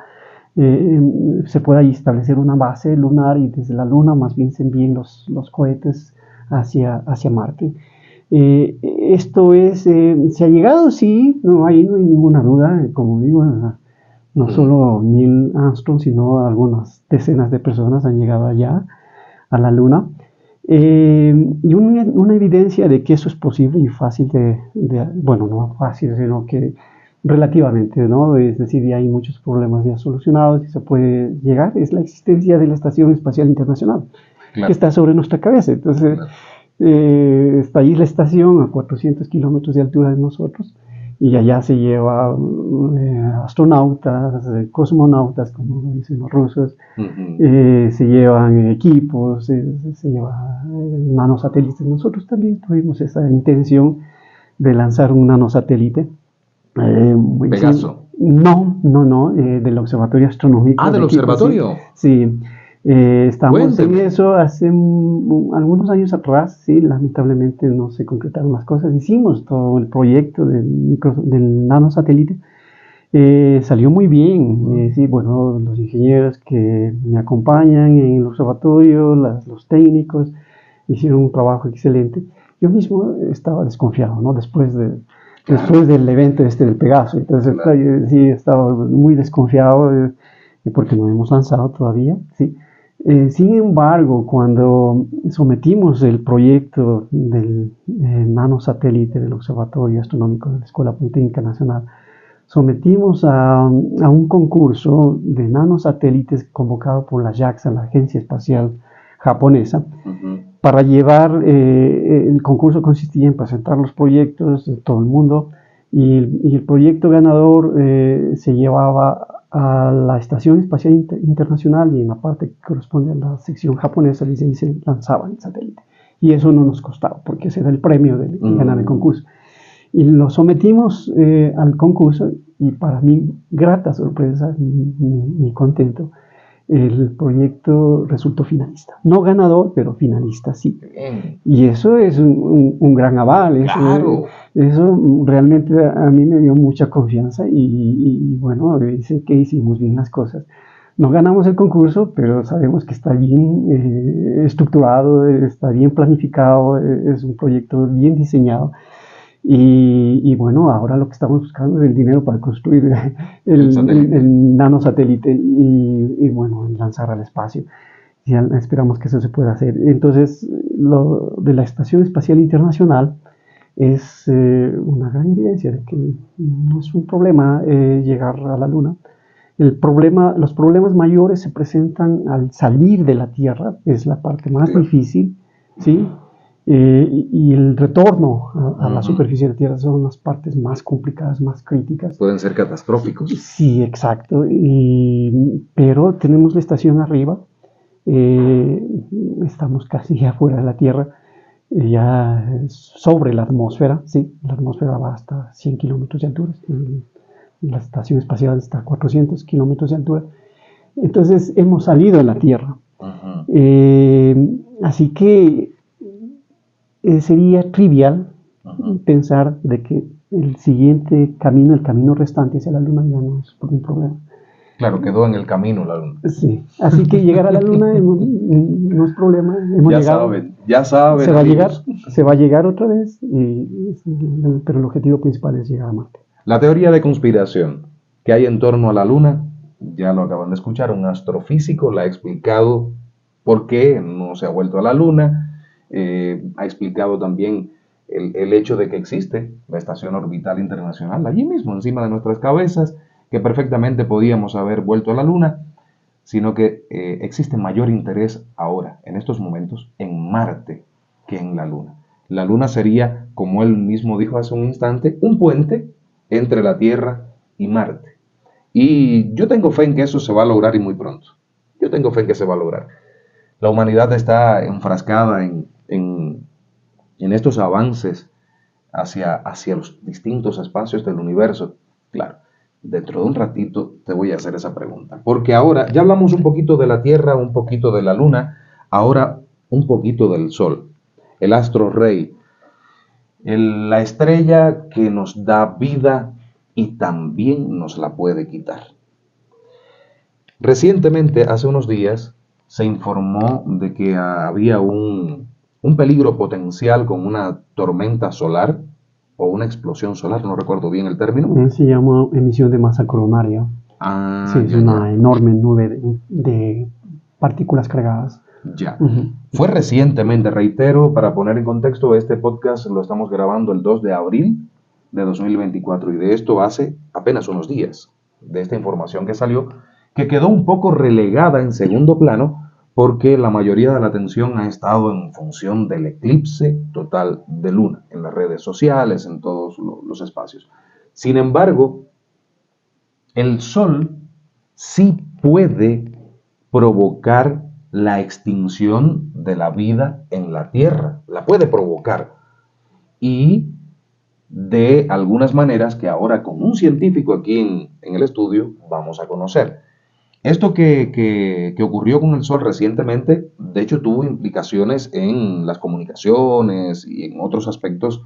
se pueda establecer una base lunar, y desde la Luna más bien se envíen los cohetes hacia Marte. Esto se ha llegado, sí, no hay ninguna duda, como digo, no solo Neil Armstrong, sino algunas decenas de personas han llegado allá a la Luna. Y una evidencia de que eso es posible y fácil bueno, no fácil, sino que relativamente, ¿no? Es decir, ya hay muchos problemas ya solucionados y se puede llegar, es la existencia de la Estación Espacial Internacional, claro, que está sobre nuestra cabeza. Entonces, claro, está ahí la estación a 400 kilómetros de altura de nosotros, y allá se lleva astronautas, cosmonautas, como dicen los rusos, se llevan equipos, se llevan nanosatélites. Nosotros también tuvimos esa intención de lanzar un nanosatélite. Pegaso. No, del Observatorio Astronómico. Ah, del observatorio. Sí. Estamos en eso hace algunos años atrás, sí, lamentablemente no se concretaron las cosas. Hicimos todo el proyecto del nanosatélite, salió muy bien. Sí, bueno, los ingenieros que me acompañan en el observatorio, los técnicos, hicieron un trabajo excelente. Yo mismo estaba desconfiado, ¿no? Después del evento del Pegaso. Entonces, claro, sí, estaba muy desconfiado, porque no hemos lanzado todavía, sí. Sin embargo, cuando sometimos el proyecto del nanosatélite del Observatorio Astronómico de la Escuela Politécnica Nacional, sometimos a un concurso de nanosatélites convocado por la JAXA, la Agencia Espacial Japonesa, para llevar, el concurso consistía en presentar los proyectos de todo el mundo, y el proyecto ganador se llevaba a la Estación Espacial Internacional, y en la parte que corresponde a la sección japonesa se lanzaba el satélite. Y eso no nos costaba, porque ese era el premio de ganar el concurso. Y lo sometimos al concurso, y para mí, grata sorpresa, mi contento, el proyecto resultó finalista. No ganador, pero finalista sí. Y eso es un gran aval. Eso realmente a mí me dio mucha confianza, y bueno, dice que hicimos bien las cosas. No ganamos el concurso, pero sabemos que está bien estructurado, está bien planificado, es un proyecto bien diseñado. Y bueno, ahora lo que estamos buscando es el dinero para construir el nanosatélite y bueno, lanzar al espacio. Y esperamos que eso se pueda hacer. Entonces, lo de la Estación Espacial Internacional es una gran evidencia de que no es un problema llegar a la Luna. Los problemas mayores se presentan al salir de la Tierra, es la parte más difícil, ¿sí? Y el retorno a la superficie de la Tierra son las partes más complicadas, más críticas. Pueden ser catastróficos. Sí, exacto. Pero tenemos la estación arriba, estamos casi ya fuera de la Tierra, ya sobre la atmósfera, sí, la atmósfera va hasta 100 kilómetros de altura. La estación espacial está a 400 kilómetros de altura. Entonces hemos salido de la Tierra. Así que sería trivial pensar de que el siguiente camino, el camino restante hacia la Luna ya no es un problema. Claro, quedó en el camino la Luna. Sí, así que llegar a la Luna no es problema. Ya saben. Se va a llegar otra vez, pero el objetivo principal es llegar a Marte. La teoría de conspiración que hay en torno a la Luna, ya lo acaban de escuchar, un astrofísico la ha explicado por qué no se ha vuelto a la Luna, ha explicado también el hecho de que existe la Estación Orbital Internacional allí mismo, encima de nuestras cabezas, que perfectamente podíamos haber vuelto a la Luna, sino que existe mayor interés ahora, en estos momentos, en Marte que en la Luna. La Luna sería, como él mismo dijo hace un instante, un puente entre la Tierra y Marte. Y yo tengo fe en que eso se va a lograr y muy pronto. Yo tengo fe en que se va a lograr. La humanidad está enfrascada en estos avances hacia los distintos espacios del universo. Claro, dentro de un ratito te voy a hacer esa pregunta. Porque ahora ya hablamos un poquito de la Tierra, un poquito de la Luna, ahora un poquito del Sol, el astro rey. La estrella que nos da vida y también nos la puede quitar. Recientemente, hace unos días, se informó de que había un peligro potencial con una tormenta solar o una explosión solar, no recuerdo bien el término. Se llama emisión de masa coronaria. Sí, es una enorme nube de partículas cargadas. Ya. Fue recientemente, reitero, para poner en contexto, este podcast lo estamos grabando el 2 de abril de 2024 y de esto hace apenas unos días, de esta información que salió, que quedó un poco relegada en segundo plano porque la mayoría de la atención ha estado en función del eclipse total de Luna, en las redes sociales, en todos los espacios. Sin embargo, el Sol sí puede provocar la extinción de la vida en la Tierra, la puede provocar, y de algunas maneras que ahora con un científico aquí en el estudio vamos a conocer. Esto que ocurrió con el Sol recientemente, de hecho tuvo implicaciones en las comunicaciones y en otros aspectos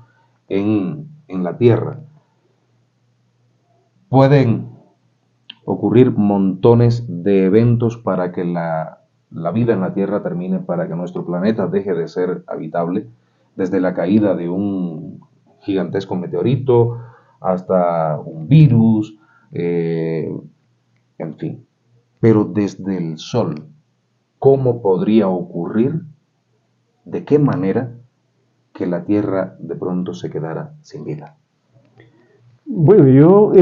en la Tierra. Pueden ocurrir montones de eventos para que la vida en la Tierra termine, para que nuestro planeta deje de ser habitable, desde la caída de un gigantesco meteorito hasta un virus, en fin. Pero desde el Sol, ¿cómo podría ocurrir? ¿De qué manera que la Tierra de pronto se quedara sin vida? Bueno, yo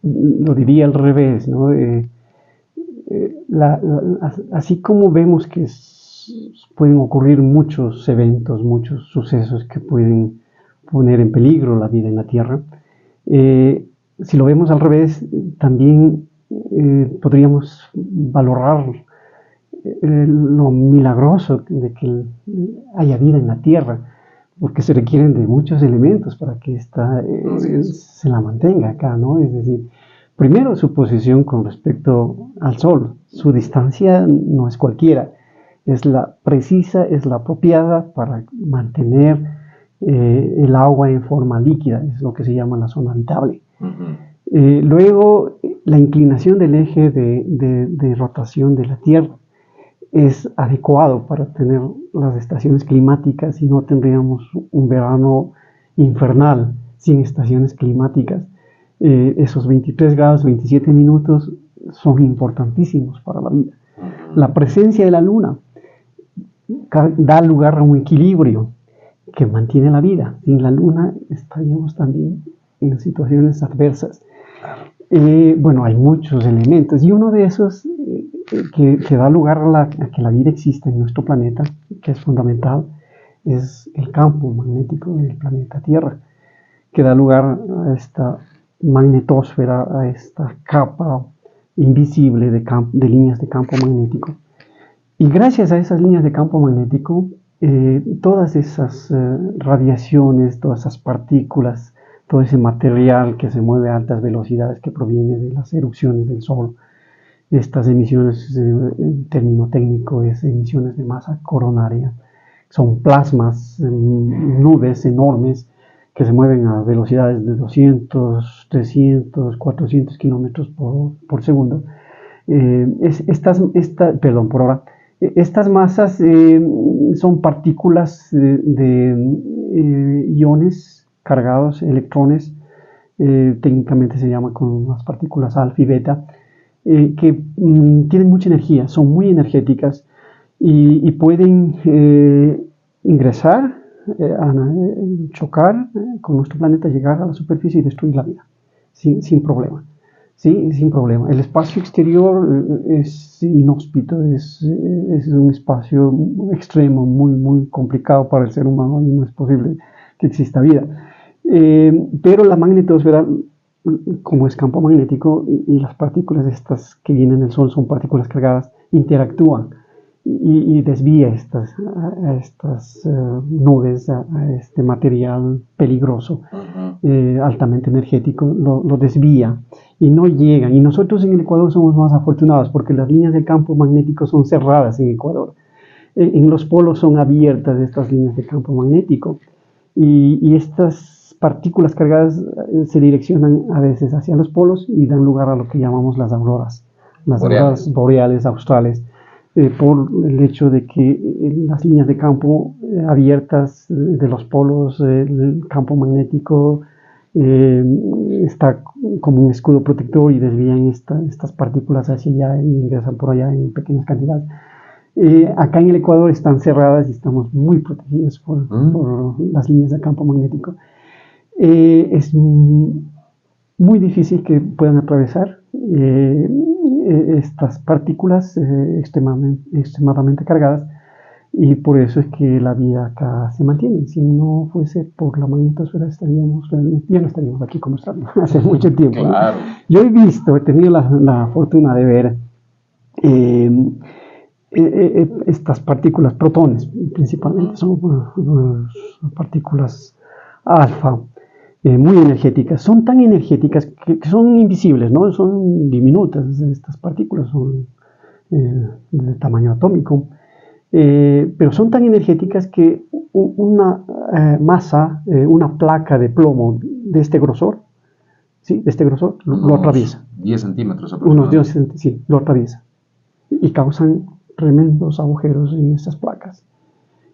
lo diría al revés, ¿no? Así como vemos que pueden ocurrir muchos eventos, muchos sucesos que pueden poner en peligro la vida en la Tierra, si lo vemos al revés, también podríamos valorar lo milagroso de que haya vida en la Tierra, porque se requieren de muchos elementos para que esta se la mantenga acá, ¿no? Es decir, primero su posición con respecto al Sol, su distancia no es cualquiera, es la precisa, es la apropiada para mantener el agua en forma líquida, es lo que se llama la zona habitable. Luego, la inclinación del eje de rotación de la Tierra es adecuado para tener las estaciones climáticas y no tendríamos un verano infernal sin estaciones climáticas. Esos 23 grados, 27 minutos son importantísimos para la vida. La presencia de la Luna da lugar a un equilibrio que mantiene la vida. Sin la Luna estaríamos también en situaciones adversas. Bueno, hay muchos elementos y uno de esos que da lugar a que la vida exista en nuestro planeta, que es fundamental, es el campo magnético del planeta Tierra, que da lugar a esta magnetosfera, a esta capa invisible de líneas de campo magnético. Y gracias a esas líneas de campo magnético, todas esas radiaciones, todas esas partículas, todo ese material que se mueve a altas velocidades que proviene de las erupciones del Sol, estas emisiones, en término técnico, es emisiones de masa coronaria, son plasmas, nubes enormes que se mueven a velocidades de 200, 300, 400 kilómetros por segundo. Por hora. Estas masas son partículas de iones cargados, electrones, técnicamente se llama con las partículas alfa y beta, que tienen mucha energía, son muy energéticas y pueden ingresar, chocar con nuestro planeta, llegar a la superficie y destruir la vida, sin problema. Sí, sin problema. El espacio exterior es inhóspito, es un espacio extremo, muy complicado para el ser humano y no es posible que exista vida. Pero la magnetosfera, como es campo magnético, y las partículas estas que vienen del Sol son partículas cargadas, interactúan y desvía estas nubes, a este material peligroso, altamente energético, lo desvía y no llegan. Y nosotros en el Ecuador somos más afortunados porque las líneas de campo magnético son cerradas en Ecuador. En los polos son abiertas estas líneas de campo magnético y estas partículas cargadas se direccionan a veces hacia los polos y dan lugar a lo que llamamos las auroras boreales australes. Por el hecho de que las líneas de campo abiertas de los polos, el campo magnético está como un escudo protector y desvían estas partículas hacia allá y ingresan por allá en pequeñas cantidades. Acá en el Ecuador están cerradas y estamos muy protegidos por las líneas de campo magnético. Es muy difícil que puedan atravesar estas partículas extremadamente cargadas y por eso es que la vida acá se mantiene. Si no fuese por la magnetosfera ya no estaríamos aquí conversando hace mucho tiempo. Claro. ¿No? Yo he tenido la fortuna de ver estas partículas, protones principalmente, son partículas alfa, muy energéticas, son tan energéticas que son invisibles, ¿no? Son diminutas, estas partículas son de tamaño atómico, pero son tan energéticas que una masa, una placa de plomo de este grosor, ¿sí? De este grosor, lo atraviesa. 10 centímetros aproximadamente. Unos 10 centímetros, sí, lo atraviesa y causan tremendos agujeros en estas placas.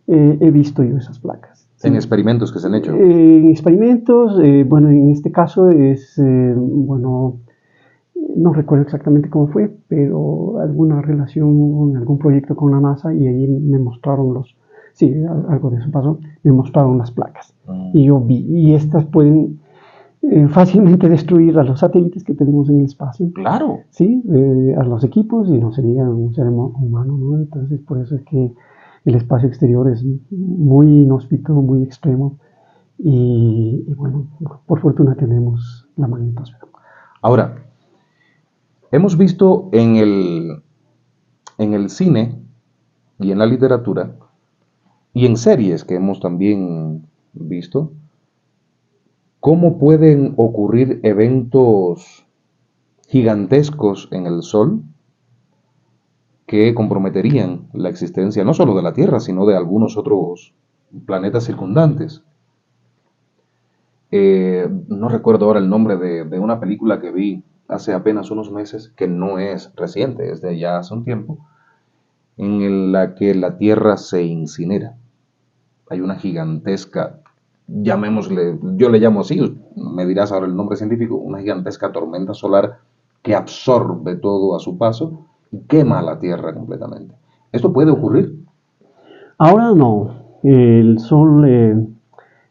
He visto yo esas placas. En experimentos que se han hecho. En experimentos, bueno, en este caso no recuerdo exactamente cómo fue, pero alguna relación, algún proyecto con la NASA y ahí me mostraron algo de eso pasó, me mostraron las placas. Y yo vi, y estas pueden fácilmente destruir a los satélites que tenemos en el espacio. Claro. Sí, a los equipos y no sería un ser humano, ¿no? Entonces, por eso es que el espacio exterior es muy inhóspito, muy extremo y bueno, por fortuna tenemos la magnetosfera. Ahora, hemos visto en el cine y en la literatura y en series que hemos también visto cómo pueden ocurrir eventos gigantescos en el Sol que comprometerían la existencia no solo de la Tierra, sino de algunos otros planetas circundantes. No recuerdo ahora el nombre de una película que vi hace apenas unos meses, que no es reciente, es de ya hace un tiempo, en la que la Tierra se incinera. Hay una gigantesca, llamémosle, yo le llamo así, me dirás ahora el nombre científico, una gigantesca tormenta solar que absorbe todo a su paso y quema la Tierra completamente. ¿Esto puede ocurrir? Ahora no. El Sol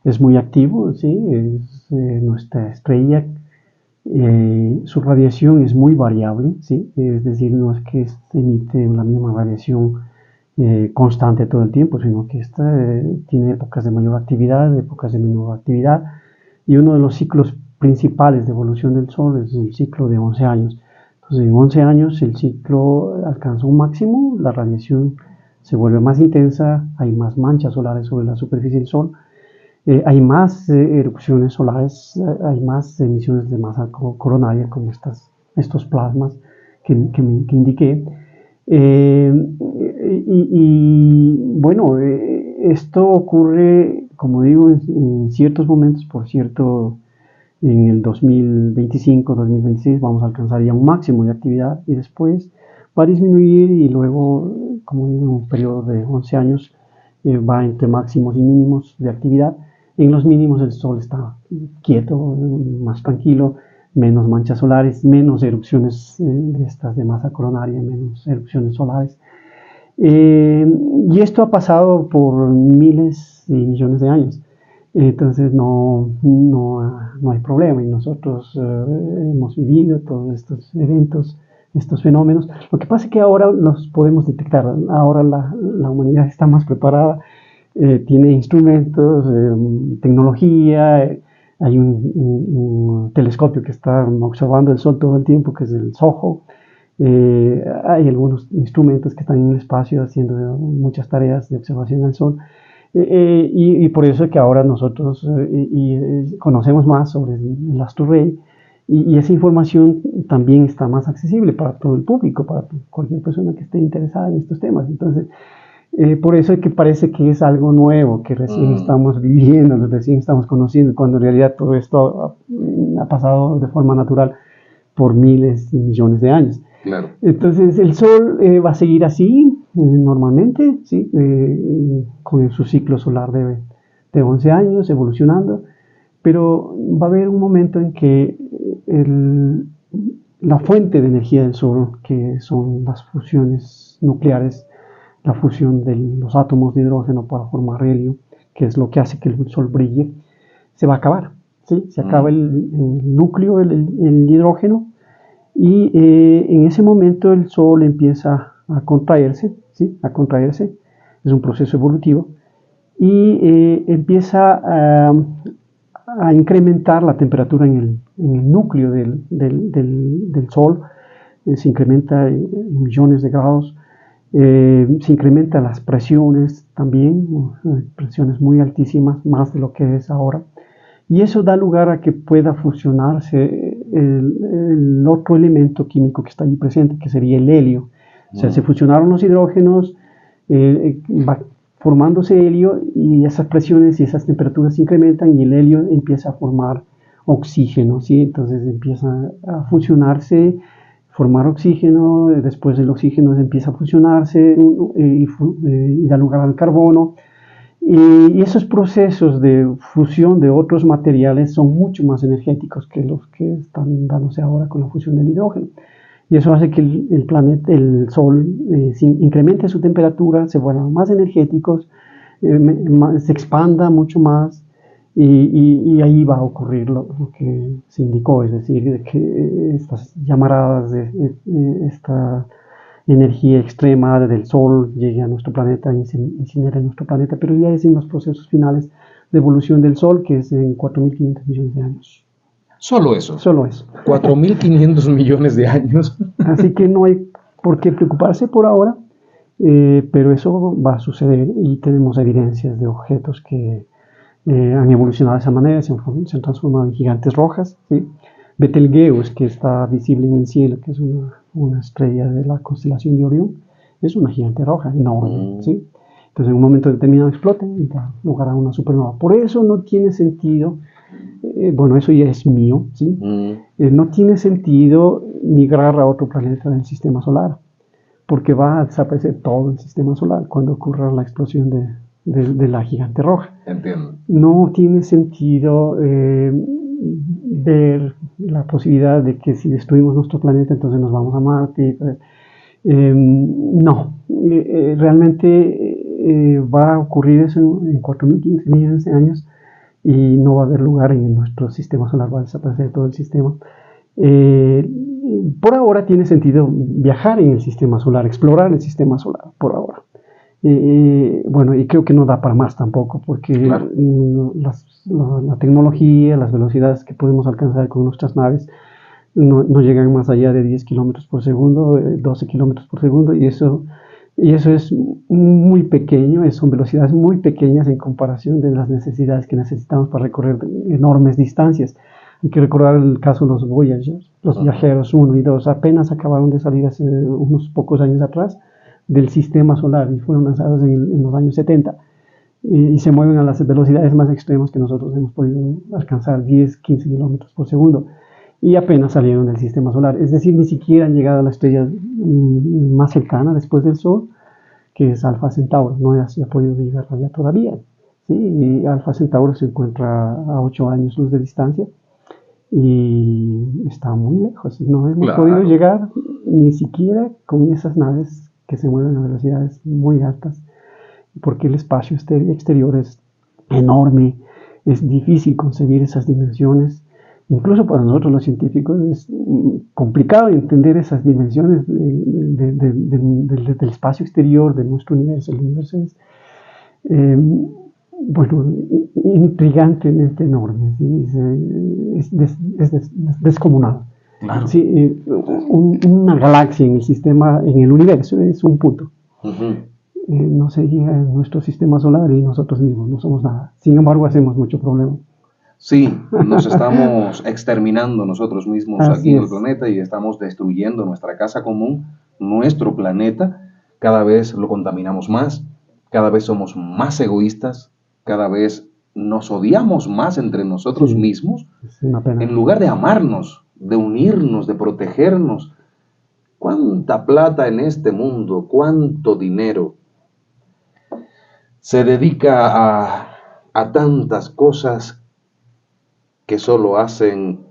es muy activo, ¿sí? Es nuestra estrella Su radiación es muy variable, ¿sí? Es decir, no es que se emite la misma radiación constante todo el tiempo, sino que esta tiene épocas de mayor actividad, épocas de menor actividad, y uno de los ciclos principales de evolución del Sol es el ciclo de 11 años. Entonces, en 11 años el ciclo alcanza un máximo, la radiación se vuelve más intensa, hay más manchas solares sobre la superficie del Sol, hay más erupciones solares, hay más emisiones de masa coronaria, como estos plasmas que indiqué. Bueno, esto ocurre, como digo, en ciertos momentos, por cierto, en el 2025, 2026 vamos a alcanzar ya un máximo de actividad y después va a disminuir y luego, como digo, en un periodo de 11 años va entre máximos y mínimos de actividad. En los mínimos el Sol está quieto, más tranquilo, menos manchas solares, menos erupciones de estas de masa coronaria, menos erupciones solares. Y esto ha pasado por miles y millones de años. Entonces no hay problema y nosotros hemos vivido todos estos eventos, estos fenómenos. Lo que pasa es que ahora los podemos detectar, ahora la humanidad está más preparada, tiene instrumentos, tecnología, hay un telescopio que está observando el Sol todo el tiempo, que es el SOHO. Hay algunos instrumentos que están en el espacio haciendo muchas tareas de observación del Sol. Y por eso es que ahora nosotros conocemos más sobre el astro rey y esa información también está más accesible para todo el público, para cualquier persona que esté interesada en estos temas. Entonces, por eso es que parece que es algo nuevo, que recién estamos viviendo, recién estamos conociendo, cuando en realidad todo esto ha pasado de forma natural por miles y millones de años. Claro. Entonces el Sol va a seguir así normalmente, ¿sí? Con su ciclo solar de 11 años evolucionando, pero va a haber un momento en que la fuente de energía del Sol, que son las fusiones nucleares, la fusión de los átomos de hidrógeno para formar helio, que es lo que hace que el Sol brille, se va a acabar, ¿sí? Se acaba el núcleo, el hidrógeno, y en ese momento el Sol empieza a contraerse, ¿sí? A contraerse, es un proceso evolutivo, y empieza a incrementar la temperatura en el núcleo del Sol, se incrementa en millones de grados, se incrementan las presiones también, presiones muy altísimas, más de lo que es ahora, y eso da lugar a que pueda fusionarse el otro elemento químico que está allí presente, que sería el helio. O sea, se fusionaron los hidrógenos, va formándose helio y esas presiones y esas temperaturas se incrementan y el helio empieza a formar oxígeno, ¿sí? Entonces empieza a fusionarse, formar oxígeno, después el oxígeno empieza a fusionarse y da lugar al carbono. Y esos procesos de fusión de otros materiales son mucho más energéticos que los que están dándose ahora con la fusión del hidrógeno. Y eso hace que el Sol incremente su temperatura, se vuelvan más energéticos, se expanda mucho más y ahí va a ocurrir lo que se indicó, es decir, que estas llamaradas de esta energía extrema del Sol llegue a nuestro planeta, incinere nuestro planeta, pero ya es en los procesos finales de evolución del Sol, que es en 4.500 millones de años. Solo eso. Solo eso. 4.500 millones de años. Así que no hay por qué preocuparse por ahora, pero eso va a suceder y tenemos evidencias de objetos que han evolucionado de esa manera, se han transformado en gigantes rojas, ¿sí? Betelgeuse, que está visible en el cielo, que es una estrella de la constelación de Orión, es una gigante roja enorme, ¿sí? Entonces en un momento determinado explota y da lugar a una supernova. Por eso no tiene sentido, bueno, eso ya es mío, ¿sí? No tiene sentido migrar a otro planeta del sistema solar, porque va a desaparecer todo el sistema solar cuando ocurra la explosión de la gigante roja. Entiendo. No tiene sentido ver la posibilidad de que si destruimos nuestro planeta entonces nos vamos a Marte. No, realmente va a ocurrir eso en 4.500 millones de años y no va a haber lugar en nuestro sistema solar, va a desaparecer todo el sistema. Por ahora tiene sentido viajar en el sistema solar, explorar el sistema solar, por ahora. Bueno, y creo que no da para más tampoco, porque Claro. la tecnología, las velocidades que podemos alcanzar con nuestras naves no llegan más allá de 10 kilómetros por segundo, 12 kilómetros por segundo, y eso es muy pequeño, son velocidades muy pequeñas en comparación de las necesidades que necesitamos para recorrer enormes distancias. Hay que recordar el caso de los Voyagers, los viajeros 1 y 2, apenas acabaron de salir hace unos pocos años atrás del sistema solar y fueron lanzados en los años 70 y se mueven a las velocidades más extremas que nosotros hemos podido alcanzar, 10, 15 kilómetros por segundo, y apenas salieron del sistema solar. Es decir, ni siquiera han llegado a la estrella más cercana después del Sol, que es Alpha Centauro. No ha podido llegar allá todavía, ¿sí? Y Alpha Centauro se encuentra a 8 años luz de distancia y está muy lejos. No hemos podido llegar ni siquiera con esas naves que se mueven a velocidades muy altas, porque el espacio exterior es enorme, es difícil concebir esas dimensiones. Incluso para nosotros los científicos es complicado entender esas dimensiones del espacio exterior, de nuestro universo. El universo es, bueno, intrigantemente enorme, ¿sí? Es descomunal. Claro. Sí, una galaxia en el sistema, en el universo, es un punto. No se llega a nuestro sistema solar y nosotros mismos no somos nada. Sin embargo, hacemos mucho problema. Sí, nos estamos exterminando nosotros mismos aquí en el planeta y estamos destruyendo nuestra casa común, nuestro planeta. Cada vez lo contaminamos más, cada vez somos más egoístas, cada vez nos odiamos más entre nosotros mismos. Es una pena. En lugar de amarnos, de unirnos, de protegernos. ¿Cuánta plata en este mundo, cuánto dinero se dedica a tantas cosas que solo hacen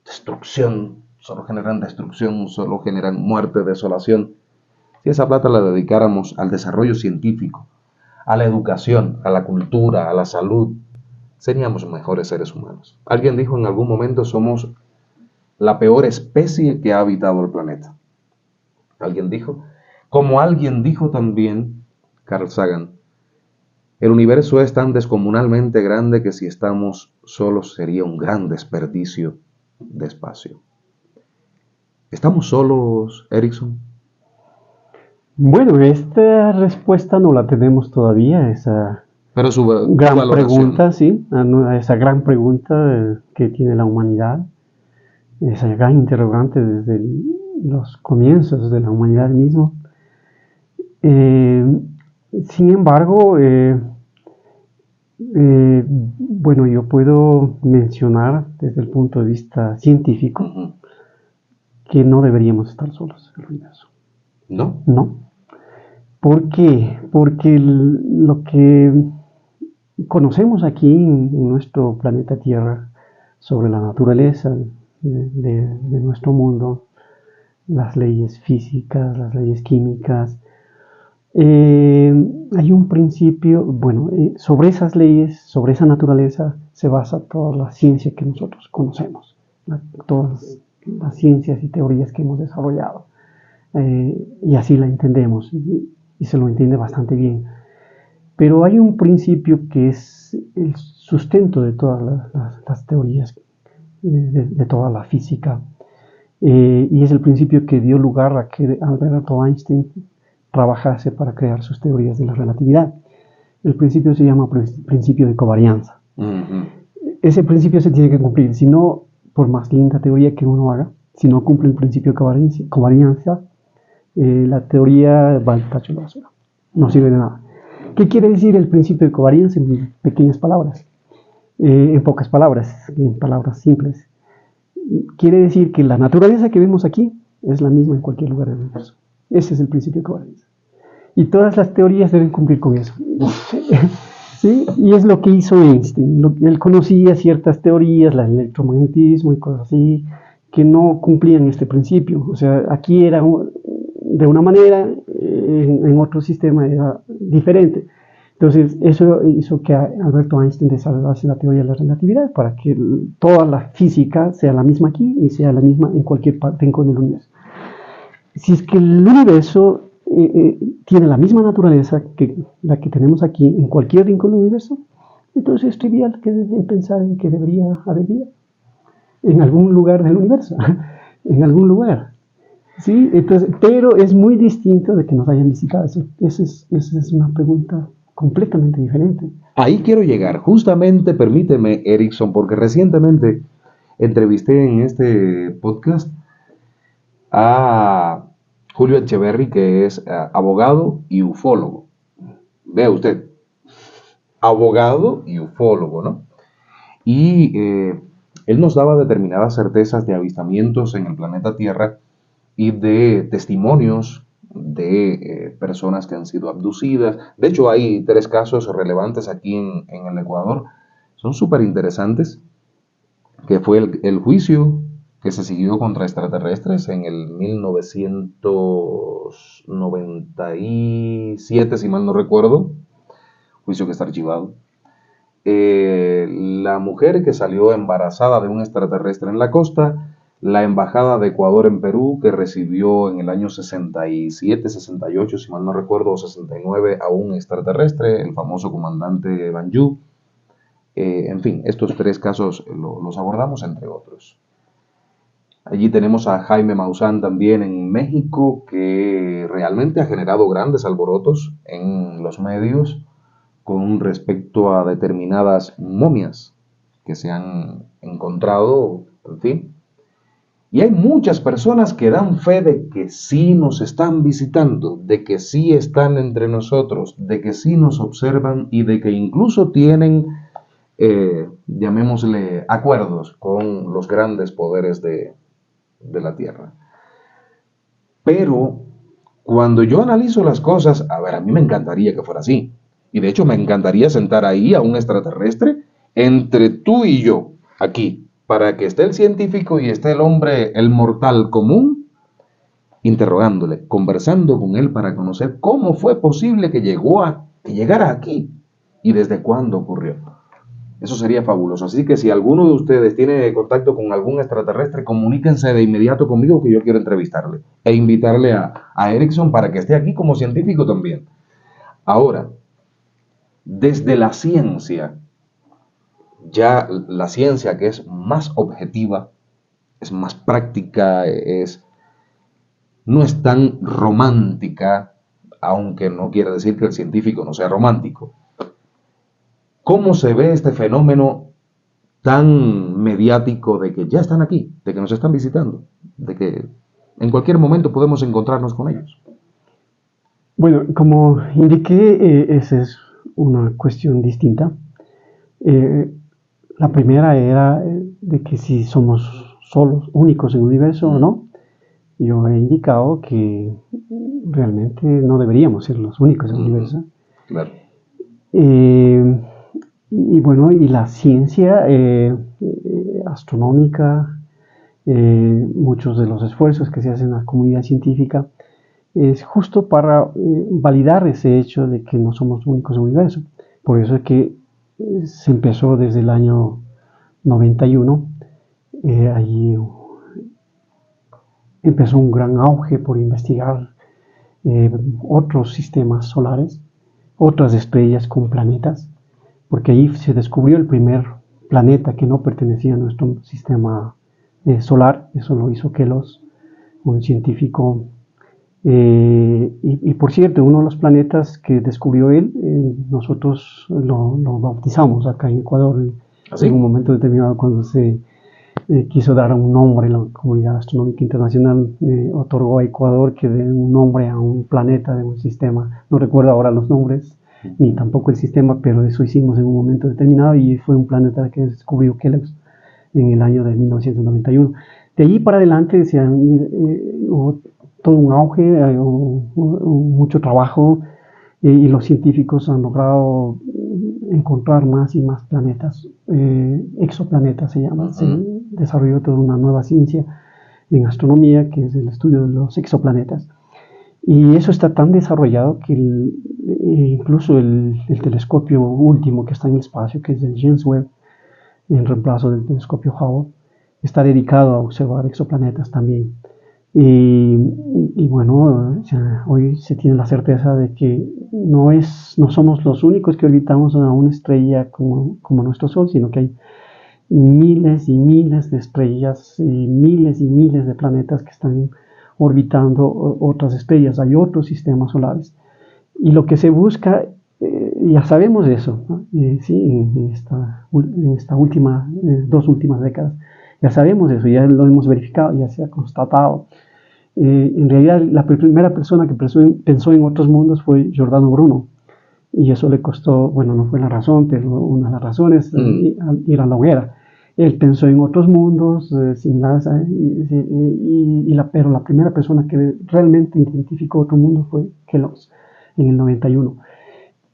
destrucción, solo generan destrucción, solo generan muerte, desolación? Si esa plata la dedicáramos al desarrollo científico, a la educación, a la cultura, a la salud, seríamos mejores seres humanos. Alguien dijo en algún momento, somos la peor especie que ha habitado el planeta. Alguien dijo, como alguien dijo también, Carl Sagan, el universo es tan descomunalmente grande que si estamos solos sería un gran desperdicio de espacio. ¿Estamos solos, Erickson? Bueno, esta respuesta no la tenemos todavía, esa gran pregunta, sí, esa gran pregunta que tiene la humanidad, esa gran interrogante desde los comienzos de la humanidad mismo. Sin embargo, bueno, yo puedo mencionar desde el punto de vista científico que no deberíamos estar solos en el universo. ¿No? No. ¿Por qué? Porque lo que conocemos aquí en nuestro planeta Tierra sobre la naturaleza de nuestro mundo, las leyes físicas, las leyes químicas, hay un principio, bueno, sobre esas leyes, sobre esa naturaleza se basa toda la ciencia que nosotros conocemos, todas las ciencias y teorías que hemos desarrollado, y así la entendemos y se lo entiende bastante bien. Pero hay un principio que es el sustento de todas las teorías, de toda la física, y es el principio que dio lugar a que Albert Einstein trabajase para crear sus teorías de la relatividad. El principio se llama principio de covarianza. Ese principio se tiene que cumplir, si no, por más linda teoría que uno haga, si no cumple el principio de covarianza, la teoría va al tacho de basura, no sirve de nada. ¿Qué quiere decir el principio de covarianza en pequeñas palabras? En pocas palabras, en palabras simples. Quiere decir que la naturaleza que vemos aquí es la misma en cualquier lugar del universo. Ese es el principio de covarianza. Y todas las teorías deben cumplir con eso. ¿Sí? Y es lo que hizo Einstein. Él conocía ciertas teorías, el electromagnetismo y cosas así, que no cumplían este principio. O sea, aquí era de una manera, en otro sistema era diferente. Entonces, eso hizo que Alberto Einstein desarrollase la teoría de la relatividad para que toda la física sea la misma aquí y sea la misma en cualquier rincón del universo. Si es que el universo tiene la misma naturaleza que la que tenemos aquí en cualquier rincón del universo, entonces es trivial que pensar en que debería haber vida en algún lugar del universo, en algún lugar. ¿Sí? Entonces, pero es muy distinto de que nos hayan visitado. Esa es una pregunta completamente diferente. Ahí quiero llegar. Justamente, permíteme, Erickson, porque recientemente entrevisté en este podcast a Julio Echeverry, que es abogado y ufólogo. Vea usted, abogado y ufólogo, ¿no? Y él nos daba determinadas certezas de avistamientos en el planeta Tierra y de testimonios de personas que han sido abducidas. De hecho, hay 3 casos relevantes aquí en el Ecuador. Son súper interesantes, que fue el juicio que se siguió contra extraterrestres en el 1997, si mal no recuerdo, juicio que está archivado. La mujer que salió embarazada de un extraterrestre en la costa, la embajada de Ecuador en Perú, que recibió en el año 67, 68, si mal no recuerdo, 69, a un extraterrestre, el famoso comandante Banju. En fin, estos 3 casos los abordamos, entre otros. Allí tenemos a Jaime Maussan también en México, que realmente ha generado grandes alborotos en los medios con respecto a determinadas momias que se han encontrado, en fin. Y hay muchas personas que dan fe de que sí nos están visitando, de que sí están entre nosotros, de que sí nos observan y de que incluso tienen, llamémosle, acuerdos con los grandes poderes de la Tierra. Pero cuando yo analizo las cosas, a mí me encantaría que fuera así. Y de hecho me encantaría sentar ahí a un extraterrestre entre tú y yo, aquí, para que esté el científico y esté el hombre, el mortal común, interrogándole, conversando con él para conocer cómo fue posible que llegara aquí y desde cuándo ocurrió. Eso sería fabuloso. Así que si alguno de ustedes tiene contacto con algún extraterrestre, comuníquense de inmediato conmigo, que yo quiero entrevistarle e invitarle a Erickson para que esté aquí como científico también. Ahora, desde la ciencia, ya la ciencia que es más objetiva, es más práctica, no es tan romántica, aunque no quiere decir que el científico no sea romántico. ¿Cómo se ve este fenómeno tan mediático de que ya están aquí, de que nos están visitando, de que en cualquier momento podemos encontrarnos con ellos? Bueno, como indiqué, esa es una cuestión distinta. La primera era de que si somos solos, únicos en el universo o no. Yo he indicado que realmente no deberíamos ser los únicos en el universo. Claro. Y bueno, y la ciencia astronómica, muchos de los esfuerzos que se hacen en la comunidad científica, es justo para validar ese hecho de que no somos únicos en el universo. Por eso es que se empezó desde el año 91, allí empezó un gran auge por investigar otros sistemas solares, otras estrellas con planetas, porque ahí se descubrió el primer planeta que no pertenecía a nuestro sistema solar. Eso lo hizo Kelos, un científico. Y por cierto, uno de los planetas que descubrió él, nosotros lo bautizamos acá en Ecuador. ¿Así? En un momento determinado, cuando se quiso dar un nombre, la Comunidad Astronómica Internacional otorgó a Ecuador que dé un nombre a un planeta de un sistema. No recuerdo ahora los nombres, ni tampoco el sistema, pero eso hicimos en un momento determinado y fue un planeta que descubrió Kellogg's en el año de 1991. De allí para adelante hubo todo un auge, mucho trabajo, y los científicos han logrado encontrar más y más planetas, exoplanetas se llama. Se desarrolló toda una nueva ciencia en astronomía que es el estudio de los exoplanetas. Y eso está tan desarrollado que incluso el telescopio último que está en el espacio, que es el James Webb, en reemplazo del telescopio Hubble, está dedicado a observar exoplanetas también. Y bueno, hoy se tiene la certeza de que no somos los únicos que orbitamos a una estrella como nuestro Sol, sino que hay miles y miles de estrellas y miles de planetas que están orbitando otras estrellas. Hay otros sistemas solares. Y lo que se busca, ya sabemos eso, ¿no? Sí, en esta última, 2 últimas décadas, ya sabemos eso, ya lo hemos verificado, ya se ha constatado. En realidad, la primera persona que pensó en otros mundos fue Giordano Bruno. Y eso le costó, bueno, no fue la razón, pero una de las razones, ir a la hoguera. Él pensó en otros mundos similares, pero la primera persona que realmente identificó otro mundo fue Kellogg's en el 91.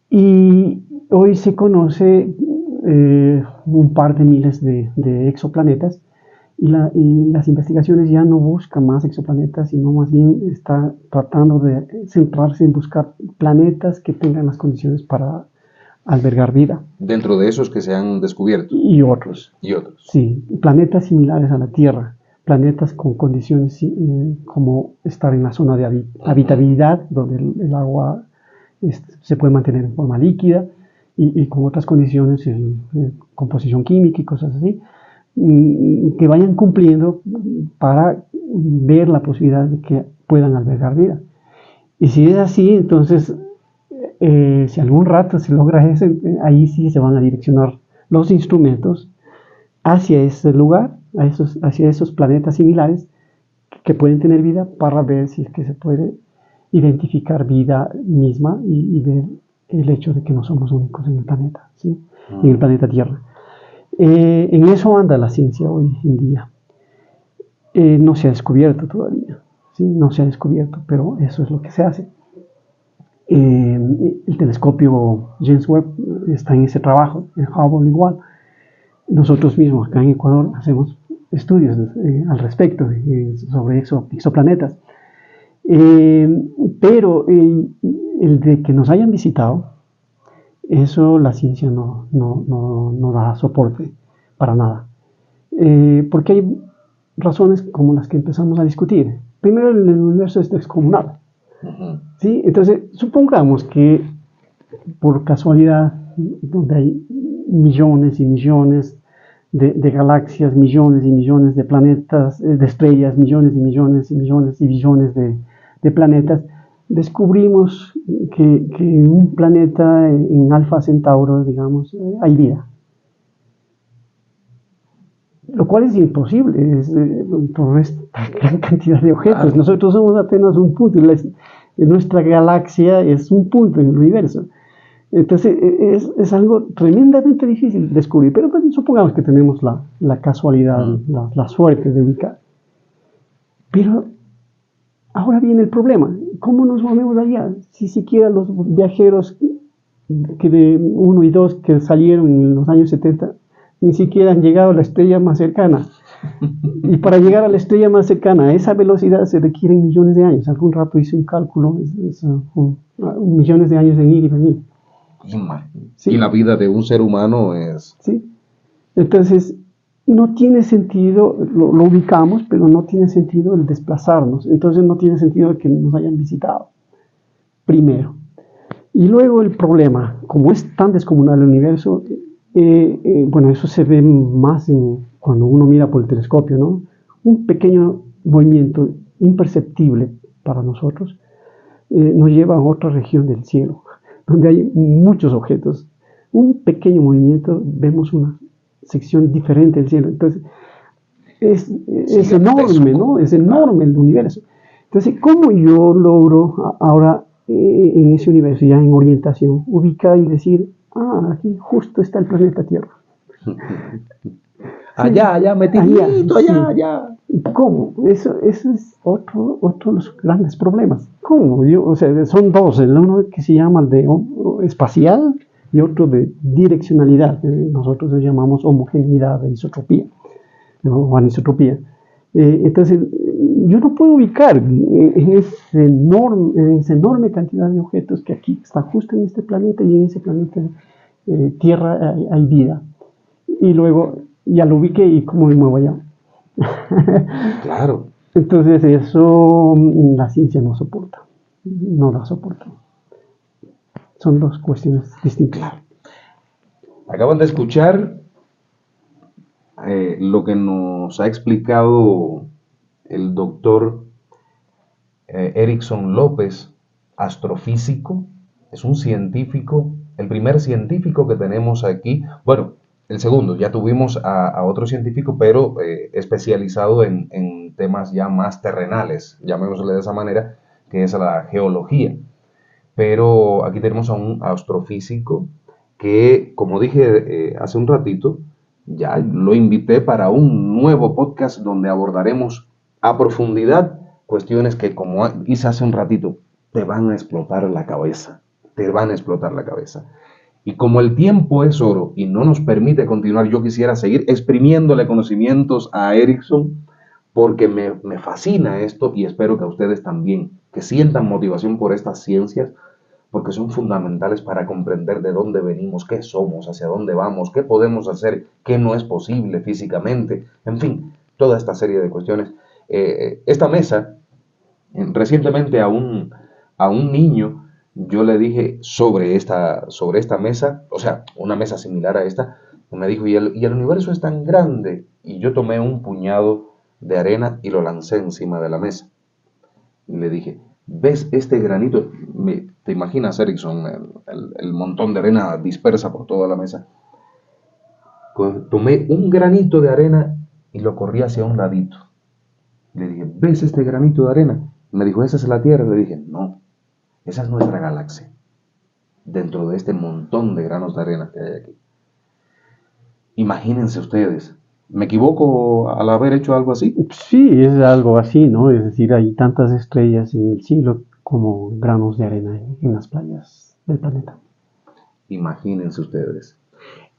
Y hoy se conoce un par de miles de exoplanetas, y las investigaciones ya no buscan más exoplanetas, sino más bien está tratando de centrarse en buscar planetas que tengan las condiciones para albergar vida. Dentro de esos que se han descubierto. Y otros. Y otros. Sí, planetas similares a la Tierra, planetas con condiciones como estar en la zona de habitabilidad, donde el agua se puede mantener en forma líquida, y con otras condiciones, composición química y cosas así, que vayan cumpliendo para ver la posibilidad de que puedan albergar vida. Y si es así, entonces, si algún rato se logra eso, ahí sí se van a direccionar los instrumentos hacia ese lugar, hacia esos planetas similares que pueden tener vida, para ver si es que se puede identificar vida misma y ver el hecho de que no somos únicos en el planeta, ¿sí? En el planeta Tierra. En eso anda la ciencia hoy en día. No se ha descubierto todavía, ¿sí? No se ha descubierto, pero eso es lo que se hace. El telescopio James Webb está en ese trabajo, el Hubble igual. Nosotros mismos acá en Ecuador hacemos estudios al respecto sobre exoplanetas. Pero el de que nos hayan visitado, eso la ciencia no da soporte para nada. Porque hay razones como las que empezamos a discutir. Primero, el universo es descomunal. ¿Sí? Entonces, supongamos que por casualidad, donde hay millones y millones de galaxias, millones y millones de planetas, de estrellas, millones y millones y millones y billones de planetas, descubrimos que en un planeta, en Alfa Centauro, digamos, hay vida. Lo cual es imposible, por esta gran cantidad de objetos. Claro. Nosotros somos apenas un punto, nuestra galaxia es un punto en el universo. Entonces es algo tremendamente difícil de descubrir, pero pues, supongamos que tenemos la casualidad, la suerte de ubicar. Pero ahora viene el problema, ¿cómo nos movemos allá? Si siquiera los viajeros de 1 y 2 que salieron en los años 70 ni siquiera han llegado a la estrella más cercana. Y para llegar a la estrella más cercana a esa velocidad se requieren millones de años. Algún rato hice un cálculo, millones de años en ir y venir. ¿Sí? Y la vida de un ser humano es... Sí. Entonces, no tiene sentido, lo ubicamos, pero no tiene sentido el desplazarnos. Entonces no tiene sentido que nos hayan visitado, primero. Y luego el problema, como es tan descomunal el universo, bueno, eso se ve más cuando uno mira por el telescopio, ¿no? Un pequeño movimiento imperceptible para nosotros nos lleva a otra región del cielo, donde hay muchos objetos. Un pequeño movimiento, vemos una sección diferente del cielo. Entonces, es enorme, ¿no? Es enorme el universo. Entonces, ¿cómo yo logro ahora en ese universo, ya en orientación, ubicar y decir, aquí justo está el planeta Tierra? Allá, metidito, allá. ¿Cómo? Eso es otro de los grandes problemas. ¿Cómo? Son dos, el uno que se llama el de espacial y otro de direccionalidad. Nosotros lo llamamos homogeneidad de isotropía, o anisotropía. Entonces, yo no puedo ubicar en esa enorme cantidad de objetos que aquí está justo en este planeta, y en ese planeta Tierra hay vida. Y luego ya lo ubiqué y cómo me muevo allá. Claro. Entonces eso la ciencia no soporta, no la soporta. Son dos cuestiones distintas. Acaban de escuchar lo que nos ha explicado el doctor Erickson López, astrofísico. Es un científico, el primer científico que tenemos aquí. Bueno, el segundo, ya tuvimos a otro científico, pero especializado en temas ya más terrenales, llamémosle de esa manera, que es la geología. Pero aquí tenemos a un astrofísico que, como dije hace un ratito, ya lo invité para un nuevo podcast donde abordaremos a profundidad cuestiones que, como hice hace un ratito, te van a explotar la cabeza. Te van a explotar la cabeza. Y como el tiempo es oro y no nos permite continuar, yo quisiera seguir exprimiéndole conocimientos a Erickson, porque me fascina esto, y espero que a ustedes también, que sientan motivación por estas ciencias, porque son fundamentales para comprender de dónde venimos, qué somos, hacia dónde vamos, qué podemos hacer, qué no es posible físicamente, en fin, toda esta serie de cuestiones. Esta mesa, recientemente a un niño, yo le dije sobre esta mesa, o sea, una mesa similar a esta, me dijo, y el universo es tan grande, y yo tomé un puñado de arena y lo lancé encima de la mesa. Y le dije, ¿ves este granito? ¿Te imaginas, Erickson, el montón de arena dispersa por toda la mesa? Tomé un granito de arena y lo corrí hacia un ladito. Le dije, ¿ves este granito de arena? Me dijo, ¿esa es la Tierra? Le dije, no, esa es nuestra galaxia, dentro de este montón de granos de arena que hay aquí. Imagínense ustedes, ¿me equivoco al haber hecho algo así? Sí, es algo así, ¿no? Es decir, hay tantas estrellas en el cielo como granos de arena en las playas del planeta. Imagínense ustedes.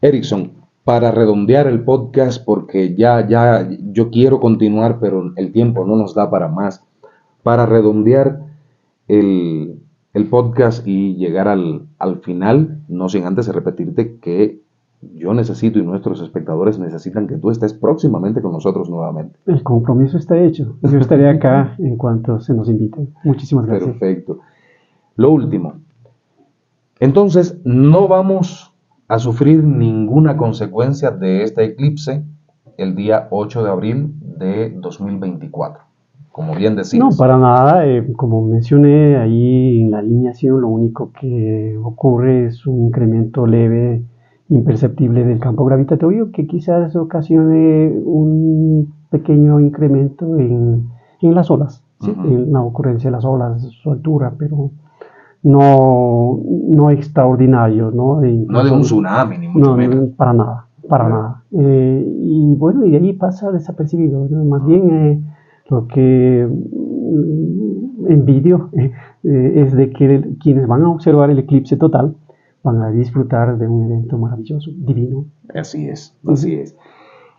Erickson, para redondear el podcast, porque ya yo quiero continuar, pero el tiempo no nos da para más. Para redondear el podcast y llegar al final, no sin antes repetirte que yo necesito y nuestros espectadores necesitan que tú estés próximamente con nosotros nuevamente. El compromiso está hecho. Yo estaré acá en cuanto se nos invite. Muchísimas gracias. Perfecto. Lo último. Entonces, no vamos a sufrir ninguna consecuencia de este eclipse el día 8 de abril de 2024. Como bien decías. No, para nada. Como mencioné ahí en la alineación, lo único que ocurre es un incremento leve, imperceptible del campo gravitatorio, que quizás ocasione un pequeño incremento en las olas, ¿sí? En la ocurrencia de las olas, su altura, pero no extraordinario, ¿no? No de un tsunami, ni mucho menos. Para nada. Y bueno, y de ahí pasa desapercibido, ¿no? Más bien lo que envidio es de que quienes van a observar el eclipse total van a disfrutar de un evento maravilloso, divino. Así es.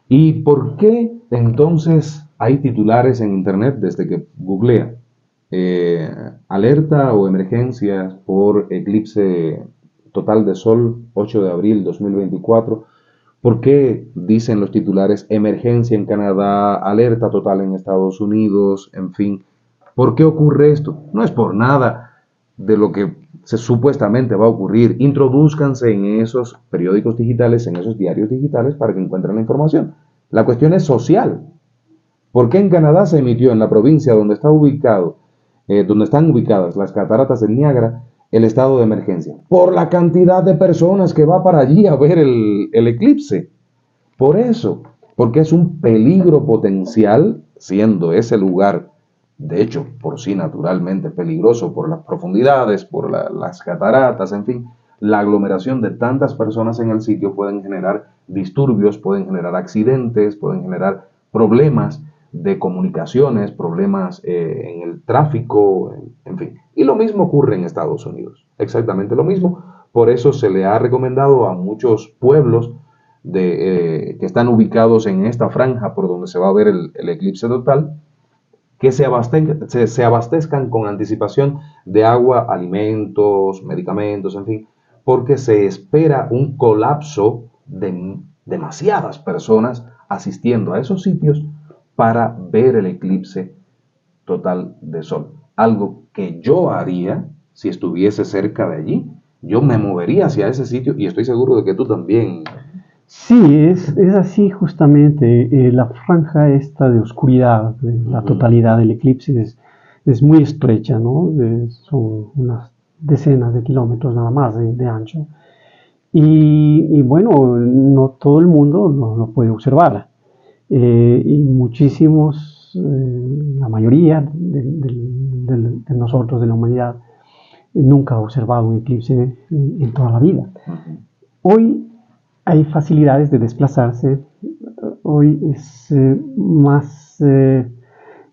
¿Y por qué entonces hay titulares en internet desde que googlea? Alerta o emergencia por eclipse total de sol 8 de abril 2024. ¿Por qué dicen los titulares emergencia en Canadá, alerta total en Estados Unidos, en fin? ¿Por qué ocurre esto? No es por nada de lo que supuestamente va a ocurrir. Introdúzcanse en esos periódicos digitales, en esos diarios digitales para que encuentren la información. La cuestión es social. ¿Por qué en Canadá se emitió en la provincia donde están ubicadas las cataratas del Niágara el estado de emergencia? Por la cantidad de personas que va para allí a ver el eclipse. Por eso, porque es un peligro potencial, siendo ese lugar, de hecho, por sí naturalmente peligroso, por las profundidades, por las cataratas, en fin, la aglomeración de tantas personas en el sitio pueden generar disturbios, pueden generar accidentes, pueden generar problemas de comunicaciones, problemas en el tráfico, en fin. Y lo mismo ocurre en Estados Unidos, exactamente lo mismo. Por eso se le ha recomendado a muchos pueblos que están ubicados en esta franja por donde se va a ver el eclipse total, que se abastezcan con anticipación de agua, alimentos, medicamentos, en fin, porque se espera un colapso de demasiadas personas asistiendo a esos sitios para ver el eclipse total de sol. Algo que yo haría si estuviese cerca de allí. Yo me movería hacia ese sitio y estoy seguro de que tú también. Sí, es así justamente. La franja esta de oscuridad, la totalidad del eclipse es muy estrecha, ¿no? Son unas decenas de kilómetros nada más de ancho. Y bueno, no todo el mundo lo puede observar. Y muchísimos, la mayoría de nosotros, de la humanidad, nunca ha observado un eclipse en toda la vida. Hoy hay facilidades de desplazarse. Hoy es más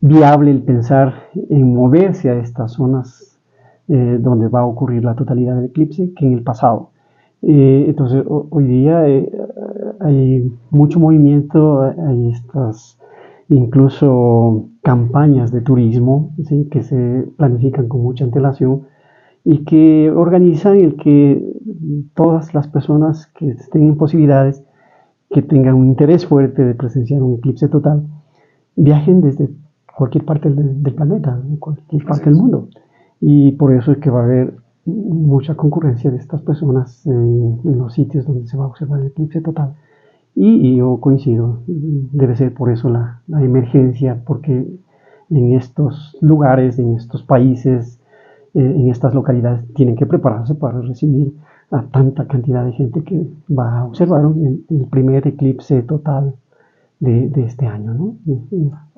viable el pensar en moverse a estas zonas donde va a ocurrir la totalidad del eclipse que en el pasado. Entonces, hoy día hay mucho movimiento, hay estas incluso campañas de turismo, ¿sí?, que se planifican con mucha antelación y que organizan el que todas las personas que estén en posibilidades, que tengan un interés fuerte de presenciar un eclipse total, viajen desde cualquier parte del planeta, de cualquier parte del mundo. Y por eso es que va a haber mucha concurrencia de estas personas en los sitios donde se va a observar el eclipse total. Y yo coincido, debe ser por eso la emergencia, porque en estos lugares, en estos países, en estas localidades tienen que prepararse para recibir a tanta cantidad de gente que va a observar el primer eclipse total de este año, ¿no?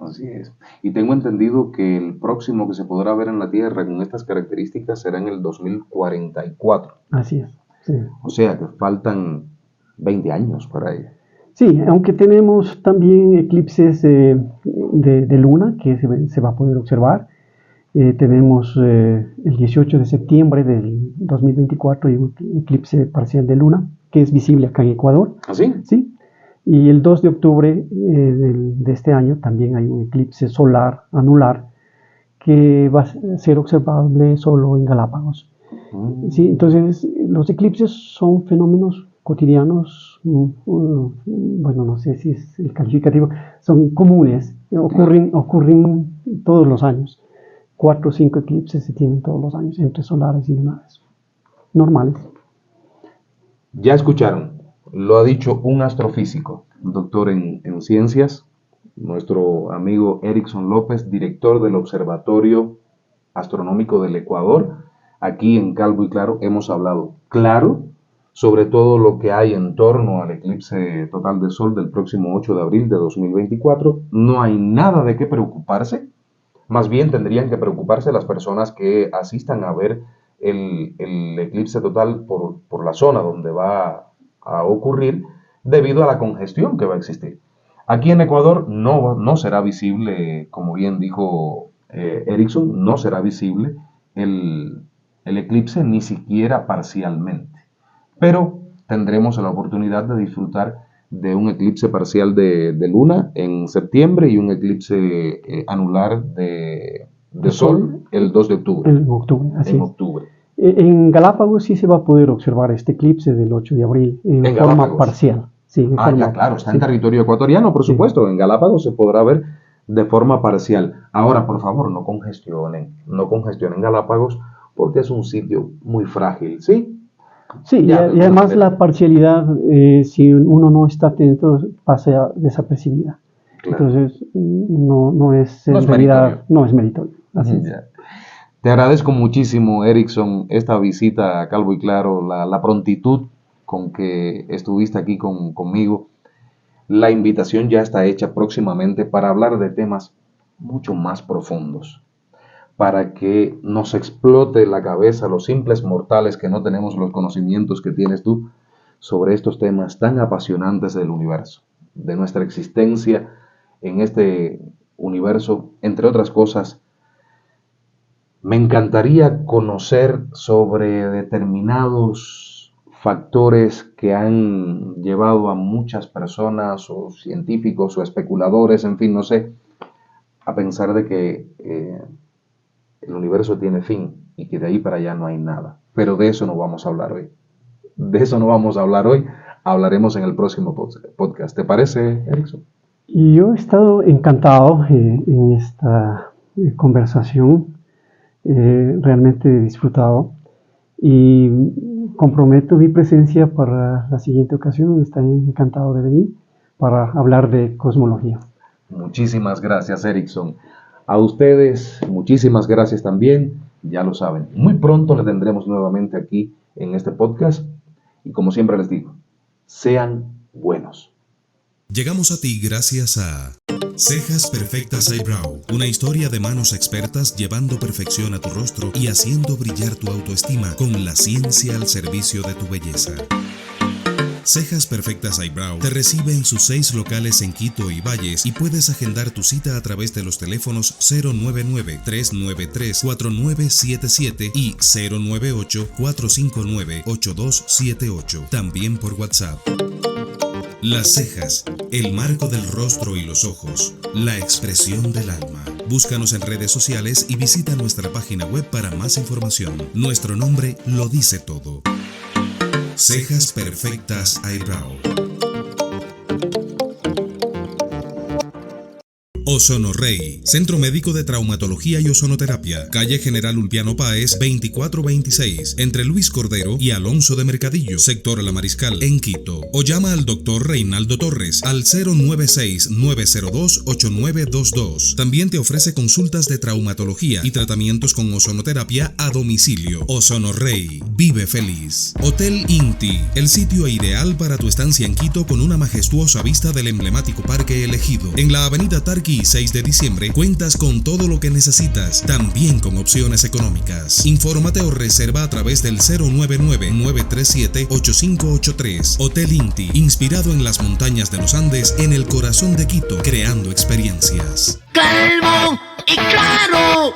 Así es. Y tengo entendido que el próximo que se podrá ver en la Tierra con estas características será en el 2044. Así es. Sí. O sea que faltan 20 años para ello. Sí, aunque tenemos también eclipses de luna que se va a poder observar. Tenemos el 18 de septiembre del 2024 y un eclipse parcial de luna que es visible acá en Ecuador. ¿Ah, sí? Sí. Y el 2 de octubre de este año también hay un eclipse solar anular que va a ser observable solo en Galápagos. Sí, entonces los eclipses son fenómenos cotidianos, bueno, no sé si es el calificativo, son comunes, ocurren todos los años. 4 o 5 eclipses se tienen todos los años, entre solares y lunares, normales. Ya escucharon, lo ha dicho un astrofísico, un doctor en ciencias, nuestro amigo Erickson López, director del Observatorio Astronómico del Ecuador. Aquí en Calvo y Claro hemos hablado claro sobre todo lo que hay en torno al eclipse total de sol del próximo 8 de abril de 2024. No hay nada de qué preocuparse. Más bien tendrían que preocuparse las personas que asistan a ver el eclipse total por la zona donde va a ocurrir debido a la congestión que va a existir. Aquí en Ecuador no será visible, como bien dijo Erickson, no será visible el eclipse ni siquiera parcialmente. Pero tendremos la oportunidad de disfrutar de un eclipse parcial de luna en septiembre y un eclipse anular de sol el 2 de octubre. En octubre, así en es. octubre. En Galápagos sí se va a poder observar este eclipse del 8 de abril en forma Galápagos parcial. Sí, en forma, ya claro, está sí. En territorio ecuatoriano, por supuesto. En Galápagos se podrá ver de forma parcial. Ahora, por favor, no congestionen Galápagos porque es un sitio muy frágil, ¿sí? Sí, y además la parcialidad, si uno no está atento, pasa desapercibida. Claro. Entonces, no es en realidad, no es meritorio. Así es. Te agradezco muchísimo, Erickson, esta visita a Calvo y Claro, la prontitud con que estuviste aquí conmigo. La invitación ya está hecha próximamente para hablar de temas mucho más profundos, para que nos explote la cabeza los simples mortales que no tenemos los conocimientos que tienes tú sobre estos temas tan apasionantes del universo, de nuestra existencia en este universo, entre otras cosas. Me encantaría conocer sobre determinados factores que han llevado a muchas personas o científicos o especuladores, en fin, no sé, a pensar de que el universo tiene fin y que de ahí para allá no hay nada. Pero de eso no vamos a hablar hoy. De eso no vamos a hablar hoy. Hablaremos en el próximo podcast. ¿Te parece, Erickson? Y yo he estado encantado en esta conversación. Realmente he disfrutado y comprometo mi presencia para la siguiente ocasión. Estoy encantado de venir para hablar de cosmología. Muchísimas gracias, Erickson. A ustedes, muchísimas gracias también. Ya lo saben, muy pronto le tendremos nuevamente aquí en este podcast. Y como siempre les digo, sean buenos. Llegamos a ti gracias a Cejas Perfectas Eyebrow, una historia de manos expertas llevando perfección a tu rostro y haciendo brillar tu autoestima con la ciencia al servicio de tu belleza. Cejas Perfectas Eyebrow te recibe en sus 6 locales en Quito y Valles y puedes agendar tu cita a través de los teléfonos 099-393-4977 y 098-459-8278, también por WhatsApp. Las cejas, el marco del rostro y los ojos, la expresión del alma. Búscanos en redes sociales y visita nuestra página web para más información. Nuestro nombre lo dice todo. Cejas Perfectas Eyebrow. Ozonorrey, Centro Médico de Traumatología y Ozonoterapia, calle General Ulpiano Páez, 2426, entre Luis Cordero y Alonso de Mercadillo, sector La Mariscal, en Quito. O llama al Dr. Reinaldo Torres al 096-902-8922. También te ofrece consultas de traumatología y tratamientos con ozonoterapia a domicilio. Ozonorrey, vive feliz. Hotel Inti, el sitio ideal para tu estancia en Quito con una majestuosa vista del emblemático Parque Elegido. En la avenida Tarqui 6 de diciembre cuentas con todo lo que necesitas, también con opciones económicas. Infórmate o reserva a través del 099-937-8583. Hotel Inti, inspirado en las montañas de los Andes, en el corazón de Quito, creando experiencias. Calvo y claro.